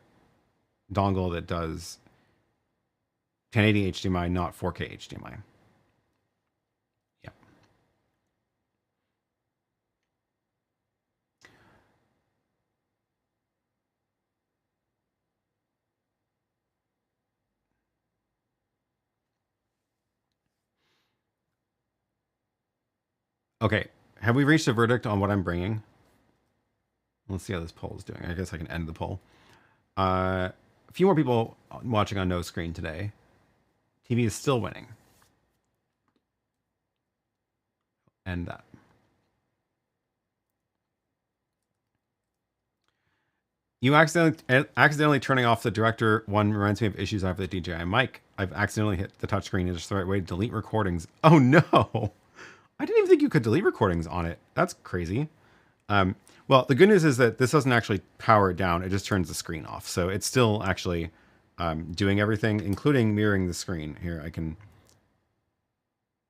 dongle that does 1080 HDMI, not 4K HDMI. Yeah. Okay. Have we reached a verdict on what I'm bringing? Let's see how this poll is doing. I guess I can end the poll. A few more people watching on no screen today. TV is still winning. End that. You accidentally turning off the Director One reminds me of issues I have with the DJI mic. I've accidentally hit the touchscreen. It's just the right way to delete recordings. Oh no! I didn't even think you could delete recordings on it. That's crazy. Well, the good news is that this doesn't actually power it down. It just turns the screen off. So it's still actually doing everything, including mirroring the screen. Here, I can,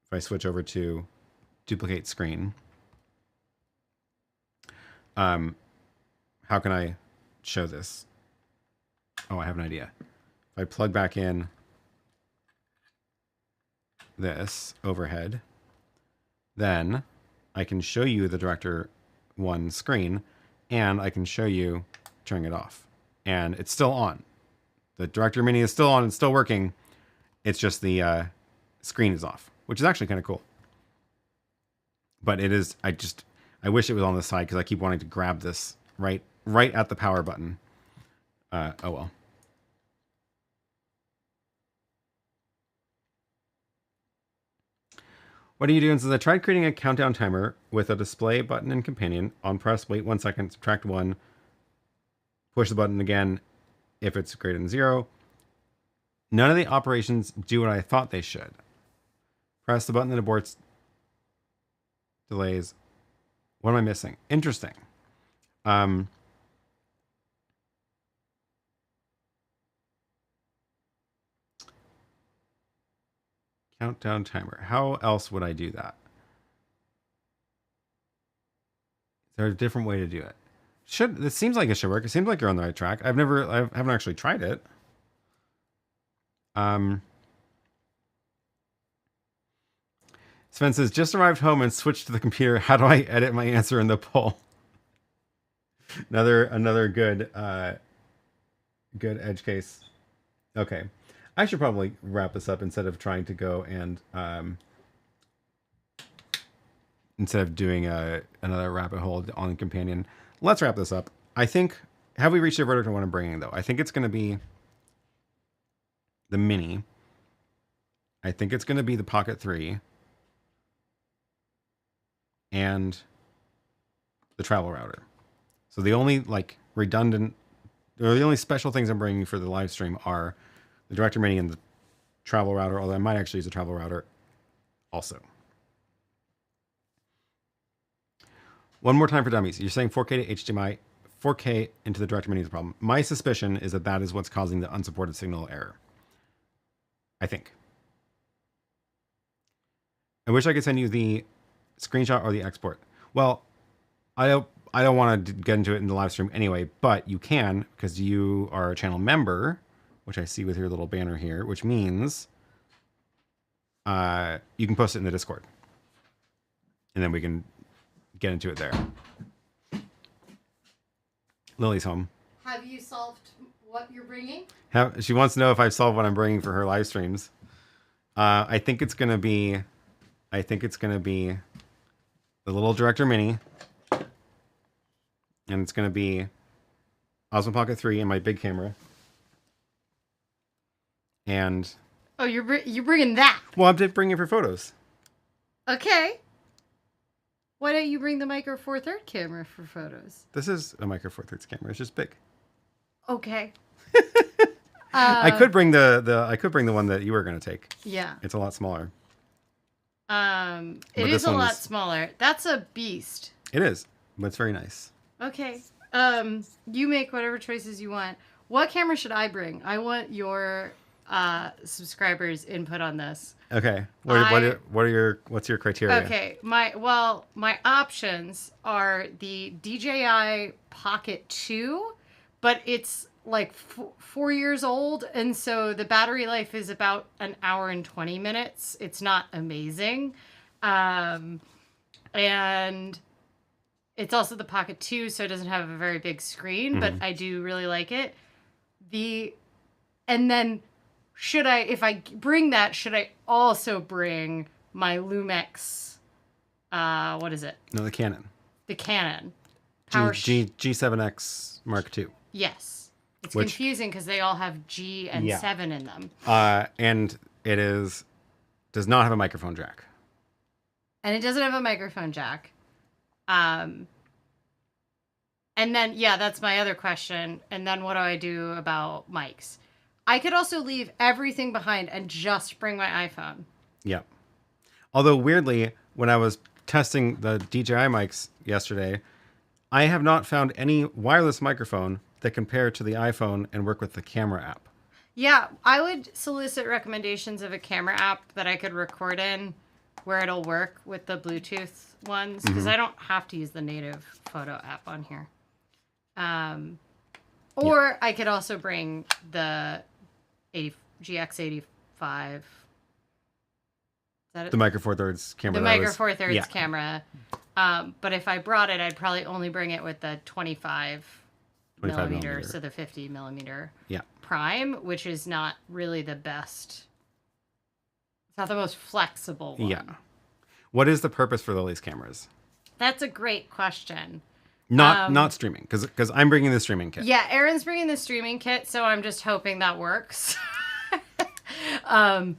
if I switch over to duplicate screen, how can I show this? Oh, I have an idea. If I plug back in this overhead, then I can show you the Director One screen, and I can show you turning it off. And it's still on. The Director Mini is still on and still working. It's just the screen is off, which is actually kind of cool. But it is, I wish it was on the side because I keep wanting to grab this right at the power button. Oh well. What are you doing? Says, I tried creating a countdown timer with a display button and companion. On press, wait 1 second, subtract 1, push the button again if it's greater than 0. None of the operations do what I thought they should. Press the button that aborts delays. What am I missing? Interesting. Countdown timer. How else would I do that? Is there a different way to do it? This seems like it should work. It seems like you're on the right track. I haven't actually tried it. Sven says, just arrived home and switched to the computer. How do I edit my answer in the poll? another good edge case. Okay. I should probably wrap this up instead of trying to go and instead of doing another rabbit hole on companion. Let's wrap this up. I think, have we reached the verdict on what I'm bringing though? I think it's going to be the Mini. I think it's going to be the Pocket 3 and the travel router. So the only like redundant, or the only special things I'm bringing for the live stream are the Director Mini and the travel router, although I might actually use the travel router also. One more time for dummies. You're saying 4K to HDMI. 4K into the Director Mini is a problem. My suspicion is that that is what's causing the unsupported signal error. I think. I wish I could send you the screenshot or the export. Well, I don't want to get into it in the live stream anyway, but you can because you are a channel member, which I see with your little banner here, which means you can post it in the Discord. And then we can get into it there. Lily's home. Have you solved what you're bringing? She wants to know if I've solved what I'm bringing for her live streams. I think it's gonna be the little Director Mini, and it's gonna be Osmo Pocket 3 and my big camera. And oh, you're bringing that? Well, I'm just bringing it for photos. Okay. Why don't you bring the Micro Four Thirds camera for photos? This is a Micro Four Thirds camera. It's just big. Okay. I could bring the one that you were going to take. Yeah. It's a lot smaller. It is a lot smaller. That's a beast. It is, but it's very nice. Okay. You make whatever choices you want. What camera should I bring? I want your subscribers' input on this. Okay. What's your criteria? Okay. My options are the DJI Pocket 2, but it's like 4 years old, and so the battery life is about an hour and 20 minutes. It's not amazing. And it's also the Pocket 2, so it doesn't have a very big screen, but I do really like it. And then if I bring that, should I also bring my Lumix, what is it? No, the Canon. The Canon. G7X Mark II. Yes. It's confusing because they all have G and 7 in them. And it does not have a microphone jack. And it doesn't have a microphone jack. And then, that's my other question. And then what do I do about mics? I could also leave everything behind and just bring my iPhone. Yeah. Although weirdly, when I was testing the DJI mics yesterday, I have not found any wireless microphone that compare to the iPhone and work with the camera app. Yeah, I would solicit recommendations of a camera app that I could record in where it'll work with the Bluetooth ones, because I don't have to use the native photo app on here. Or I could also bring the GX85. Is that it? The Micro Four Thirds camera. The Micro Four Thirds camera. But if I brought it, I'd probably only bring it with the 25 millimeter, so the 50 millimeter prime, which is not really the best. It's not the most flexible one. Yeah. What is the purpose for Lily's cameras? That's a great question. Not streaming, because I'm bringing the streaming kit. Yeah, Aaron's bringing the streaming kit, so I'm just hoping that works. Although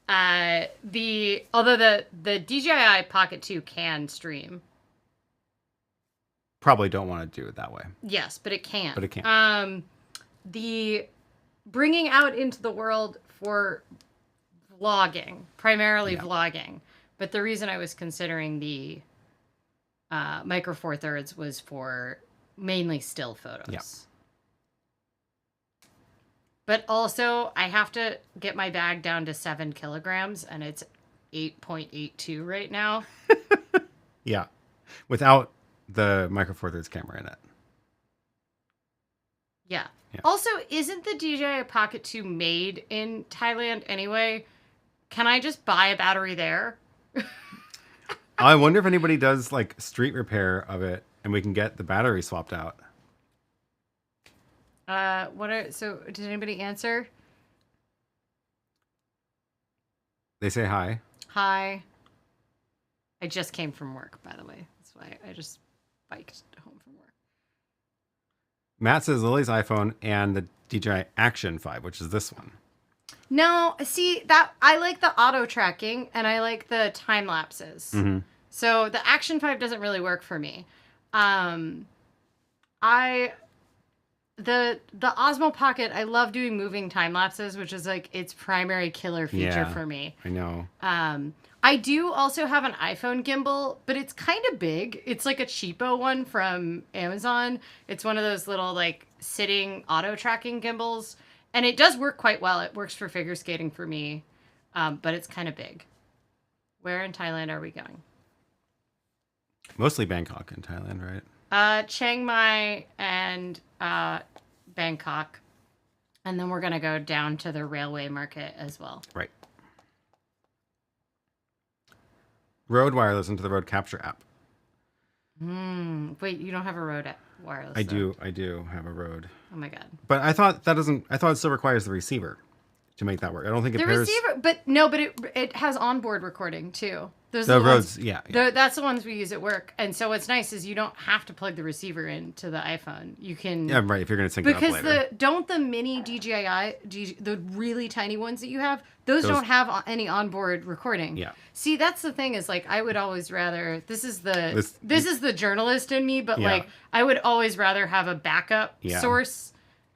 the DJI Pocket 2 can stream. Probably don't want to do it that way. Yes, but it can. But it can. The bringing out into the world for vlogging, primarily vlogging. But the reason I was considering the Micro Four Thirds was for mainly still photos. Yeah. But also, I have to get my bag down to 7 kilograms, and it's 8.82 right now. Yeah. Without the Micro Four Thirds camera in it. Yeah. Also, isn't the DJI Pocket 2 made in Thailand anyway? Can I just buy a battery there? I wonder if anybody does like street repair of it and we can get the battery swapped out. So did anybody answer? They say hi. Hi. I just came from work, by the way. That's why I just biked home from work. Matt says Lily's iPhone and the DJI Action 5, which is this one. No, see, that I like the auto tracking and I like the time lapses. Mm-hmm. So the Action 5 doesn't really work for me. The Osmo Pocket, I love doing moving time lapses, which is like its primary killer feature for me. I know. I do also have an iPhone gimbal, but it's kind of big. It's like a cheapo one from Amazon. It's one of those little like sitting auto tracking gimbals, and it does work quite well. It works for figure skating for me, but it's kind of big. Where in Thailand are we going? Mostly Bangkok in Thailand, right? Chiang Mai and Bangkok, and then we're gonna go down to the railway market as well. Right. Rode Wireless into the Rode Capture app. Wait, you don't have a Rode wireless? I do have a Rode. Oh my god. But I thought that doesn't. I thought it still requires the receiver to make that work. I don't think it The pairs. receiver, but no, but it has onboard recording too. Those The are the Rodes, ones, yeah. that's the ones we use at work. And so what's nice is you don't have to plug the receiver into the iPhone. You can Yeah, right. If you're going to sync it up because later. the mini DJI, the really tiny ones that you have, those don't have any onboard recording. Yeah. See, that's the thing is like I would always rather this is the journalist in me, but Yeah. like I would always rather have a backup Yeah. source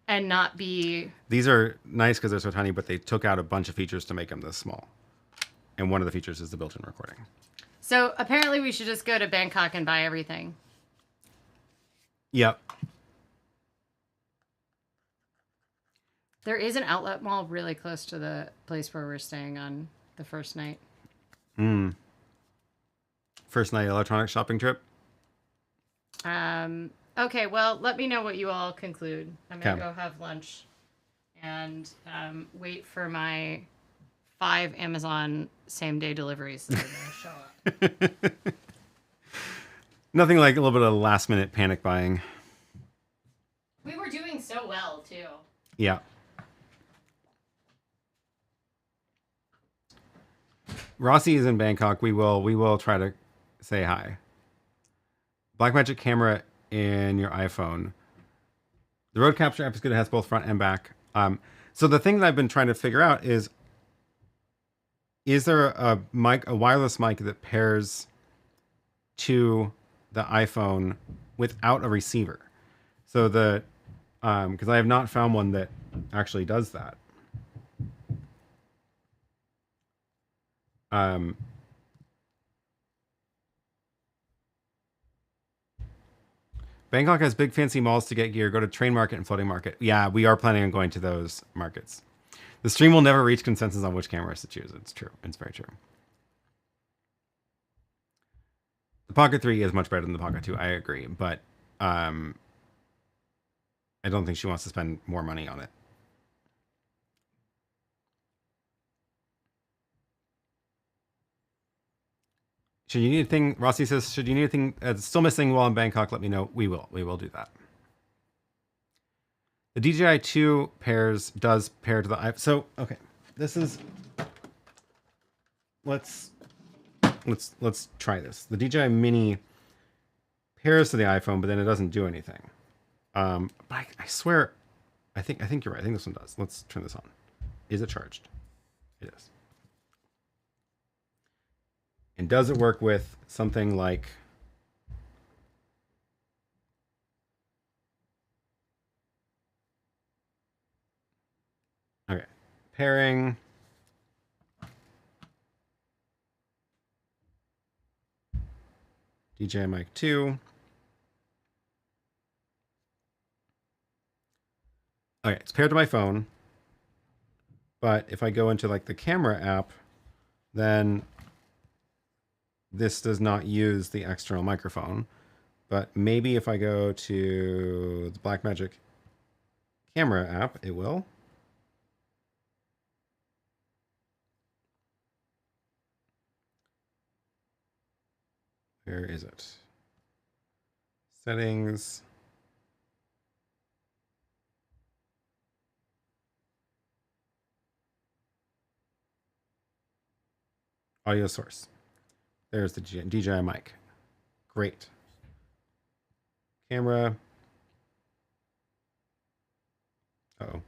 and not be. These are nice because they're so tiny, but they took out a bunch of features to make them this small. And one of the features is the built-in recording. So apparently we should just go to Bangkok and buy everything. Yep. There is an outlet mall really close to the place where we're staying on the first night. First night electronic shopping trip. Okay, well, let me know what you all conclude. I'm going to Okay. go have lunch and wait for my 5 Amazon same-day deliveries that are going to show up. Nothing like a little bit of last-minute panic buying. We were doing so well, too. Yeah. Rossi is in Bangkok. We will try to say hi. Blackmagic camera in your iPhone. The Rode Capture app is good. It has both front and back. So the thing that I've been trying to figure out is there a wireless mic that pairs to the iPhone without a receiver? So the because I have not found one that actually does that. Bangkok has big fancy malls to get gear. Go to Train Market and Floating Market. Yeah, we are planning on going to those markets. The stream will never reach consensus on which cameras to choose. It's true. It's very true. The Pocket 3 is much better than the Pocket 2. I agree, but I don't think she wants to spend more money on it. Should you need anything? Rossi says, should you need anything still missing while in Bangkok, let me know. We will. We will do that. The DJI 2 does pair to the iPhone. So, okay. This is... Let's try this. The DJI Mini pairs to the iPhone, but then it doesn't do anything. But I swear... I think you're right. I think this one does. Let's turn this on. Is it charged? It is. And does it work with something like okay, pairing DJI Mic 2. Okay, it's paired to my phone. But if I go into like the camera app, then this does not use the external microphone, but maybe if I go to the Blackmagic camera app, it will. Where is it? Settings. Audio source. There's the DJI mic. Great. Camera. Uh-oh.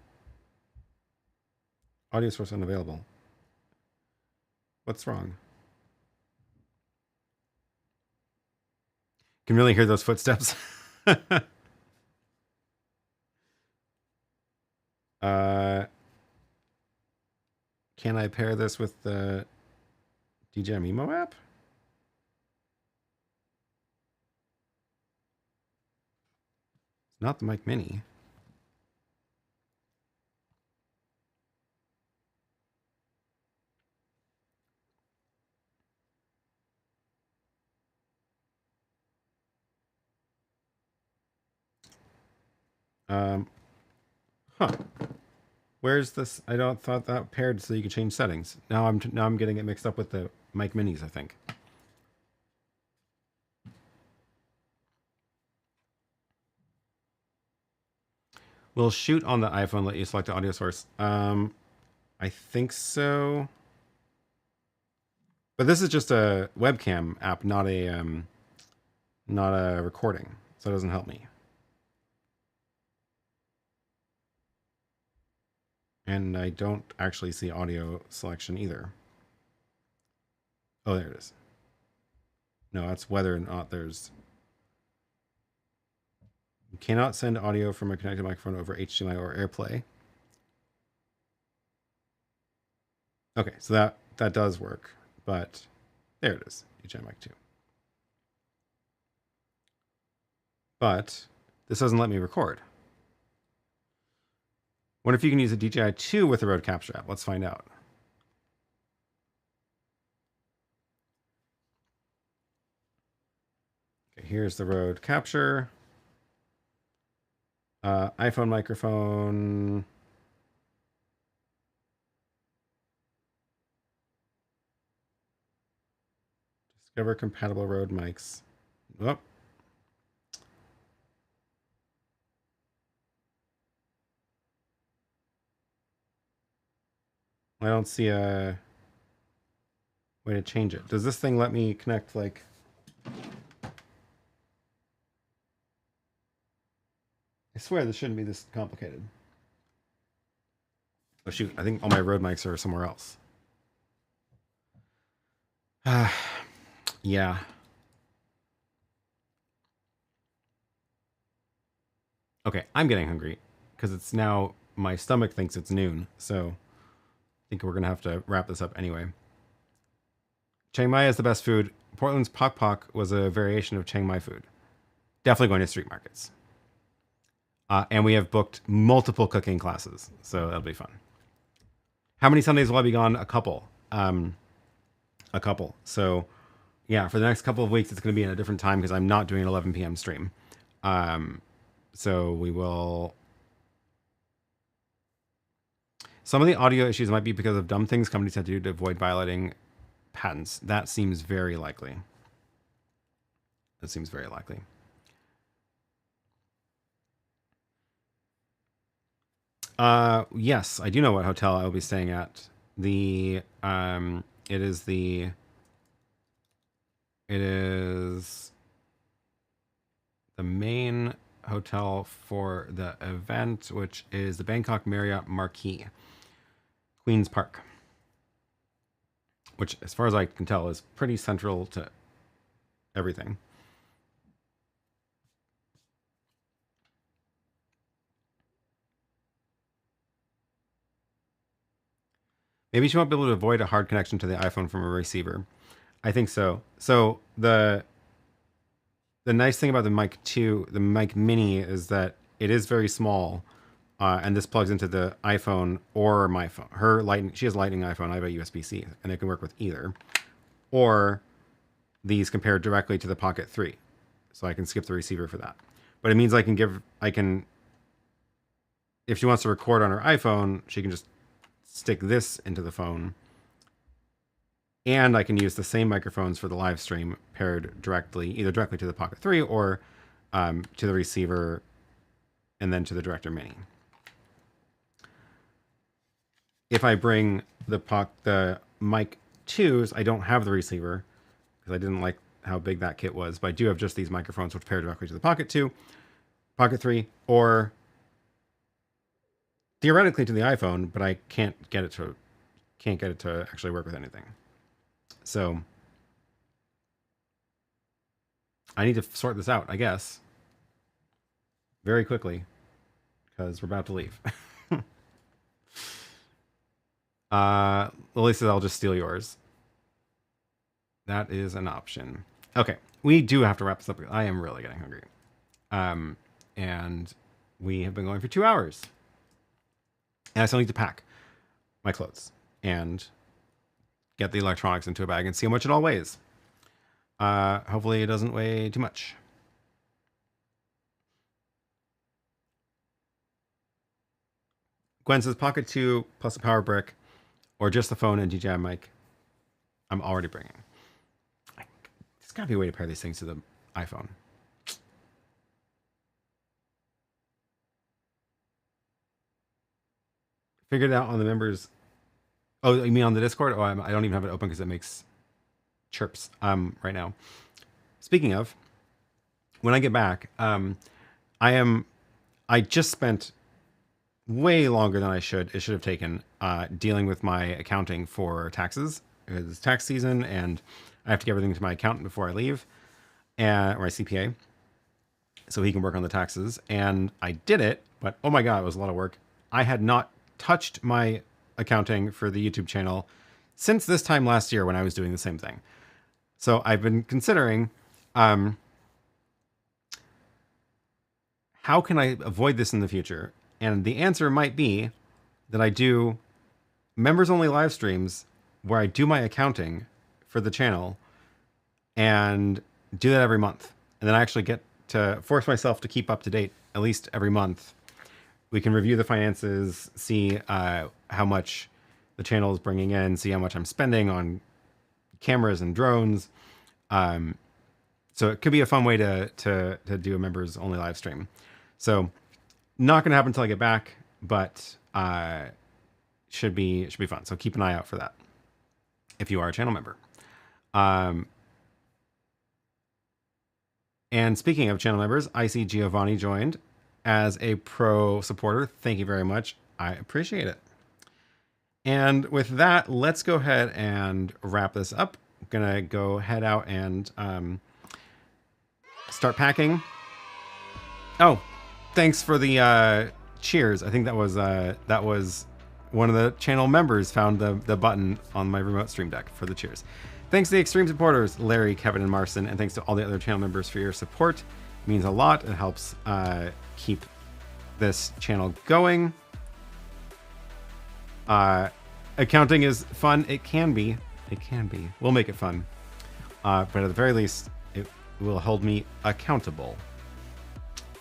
Audio source unavailable. What's wrong? Can really hear those footsteps. Can I pair this with the DJI Mimo app? Not the Mic Mini. Huh. Where's this? I don't thought that paired so you could change settings. Now I'm getting it mixed up with the Mic Minis, I think. Will shoot on the iPhone let you select the audio source? I think so. But this is just a webcam app, not a recording, so it doesn't help me. And I don't actually see audio selection either. Oh, there it is. No, that's whether or not there's... You cannot send audio from a connected microphone over HDMI or AirPlay. Okay, so that does work, but there it is, DJI Mic 2. But this doesn't let me record. Wonder if you can use a DJI 2 with the Rode Capture app. Let's find out. Okay, here's the Rode Capture. iPhone microphone. Discover compatible Rode mics. Oh. I don't see a way to change it. Does this thing let me connect, like... I swear this shouldn't be this complicated. Oh shoot, I think all my Rode mics are somewhere else. Yeah. Okay, I'm getting hungry because it's now, my stomach thinks it's noon, so I think we're gonna have to wrap this up anyway. Chiang Mai is the best food. Portland's Pok Pok was a variation of Chiang Mai food. Definitely going to street markets. And we have booked multiple cooking classes, so that'll be fun. How many Sundays will I be gone? A couple. A couple. So, yeah, for the next couple of weeks, it's going to be in a different time because I'm not doing an 11 p.m. stream. So we will... Some of the audio issues might be because of dumb things companies have to do to avoid violating patents. That seems very likely. That seems very likely. Yes, I do know what hotel I will be staying at. It is the main hotel for the event, which is the Bangkok Marriott Marquis, Queen's Park, which, as far as I can tell, is pretty central to everything. Maybe she won't be able to avoid a hard connection to the iPhone from a receiver. I think so. So the nice thing about the Mic 2, the Mic Mini, is that it is very small, and this plugs into the iPhone or my phone. She has Lightning iPhone. I have a USB-C, and it can work with either. Or these compare directly to the Pocket 3, so I can skip the receiver for that. But it means if she wants to record on her iPhone, she can just stick this into the phone, and I can use the same microphones for the live stream paired either directly to the Pocket 3 or to the receiver and then to the Director Mini. If I bring the Mic 2s, I don't have the receiver because I didn't like how big that kit was, but I do have just these microphones which pair directly to the Pocket 2, Pocket 3, or theoretically to the iPhone, but I can't get it to actually work with anything. So I need to sort this out, I guess, very quickly, because we're about to leave. Lily says I'll just steal yours. That is an option. Okay, we do have to wrap this up. I am really getting hungry. And we have been going for 2 hours. And I still need to pack my clothes and get the electronics into a bag and see how much it all weighs. Hopefully it doesn't weigh too much. Gwen says Pocket 2 plus a power brick or just the phone and DJI mic. I'm already bringing. There's got to be a way to pair these things to the iPhone. Figured it out on the members. Oh, you mean on the Discord? Oh, I don't even have it open because it makes chirps right now. Speaking of, when I get back, I just spent way longer than I should. It should have taken dealing with my accounting for taxes. It's tax season, and I have to give everything to my accountant before I leave, or my CPA, so he can work on the taxes. And I did it, but oh my god, it was a lot of work. I had not touched my accounting for the YouTube channel since this time last year when I was doing the same thing. So I've been considering, how can I avoid this in the future? And the answer might be that I do members only live streams where I do my accounting for the channel and do that every month. And then I actually get to force myself to keep up to date at least every month. We can review the finances, see how much the channel is bringing in, see how much I'm spending on cameras and drones. So it could be a fun way to do a members only live stream. So not going to happen until I get back, but should be fun. So keep an eye out for that if you are a channel member. And speaking of channel members, I see Giovanni joined as a pro supporter. Thank you very much. I appreciate it. And with that, let's go ahead and wrap this up. I'm gonna go head out and start packing. Oh, thanks for the cheers. I think that was one of the channel members found the button on my remote stream deck for the cheers. Thanks to the extreme supporters, Larry, Kevin, and Marcin, and thanks to all the other channel members for your support. It means a lot. It helps keep this channel going. Accounting is fun. It can be. We'll make it fun. But at the very least, it will hold me accountable.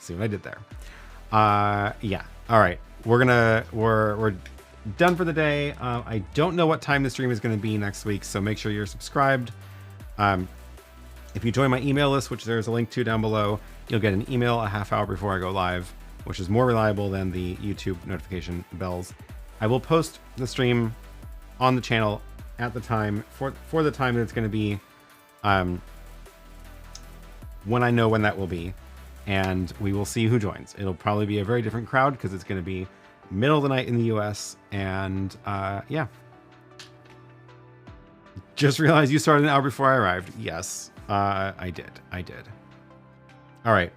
See what I did there? Yeah. All right. We're done for the day. I don't know what time the stream is going to be next week, so make sure you're subscribed. If you join my email list, which there's a link to down below, you'll get an email a half hour before I go live, which is more reliable than the YouTube notification bells. I will post the stream on the channel at the time for the time that it's going to be, when I know when that will be, and we will see who joins. It'll probably be a very different crowd because it's going to be middle of the night in the US, and yeah. Just realized you started an hour before I arrived. Yes, I did. All right.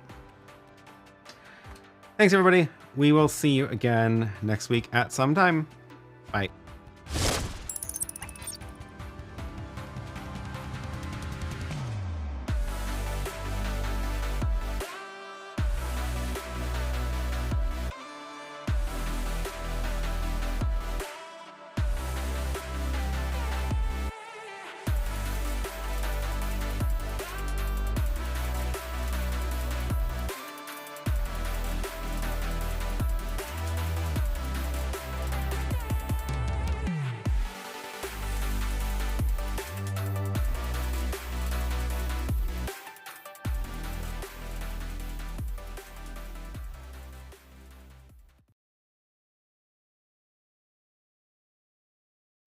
Thanks, everybody. We will see you again next week at some time. Bye.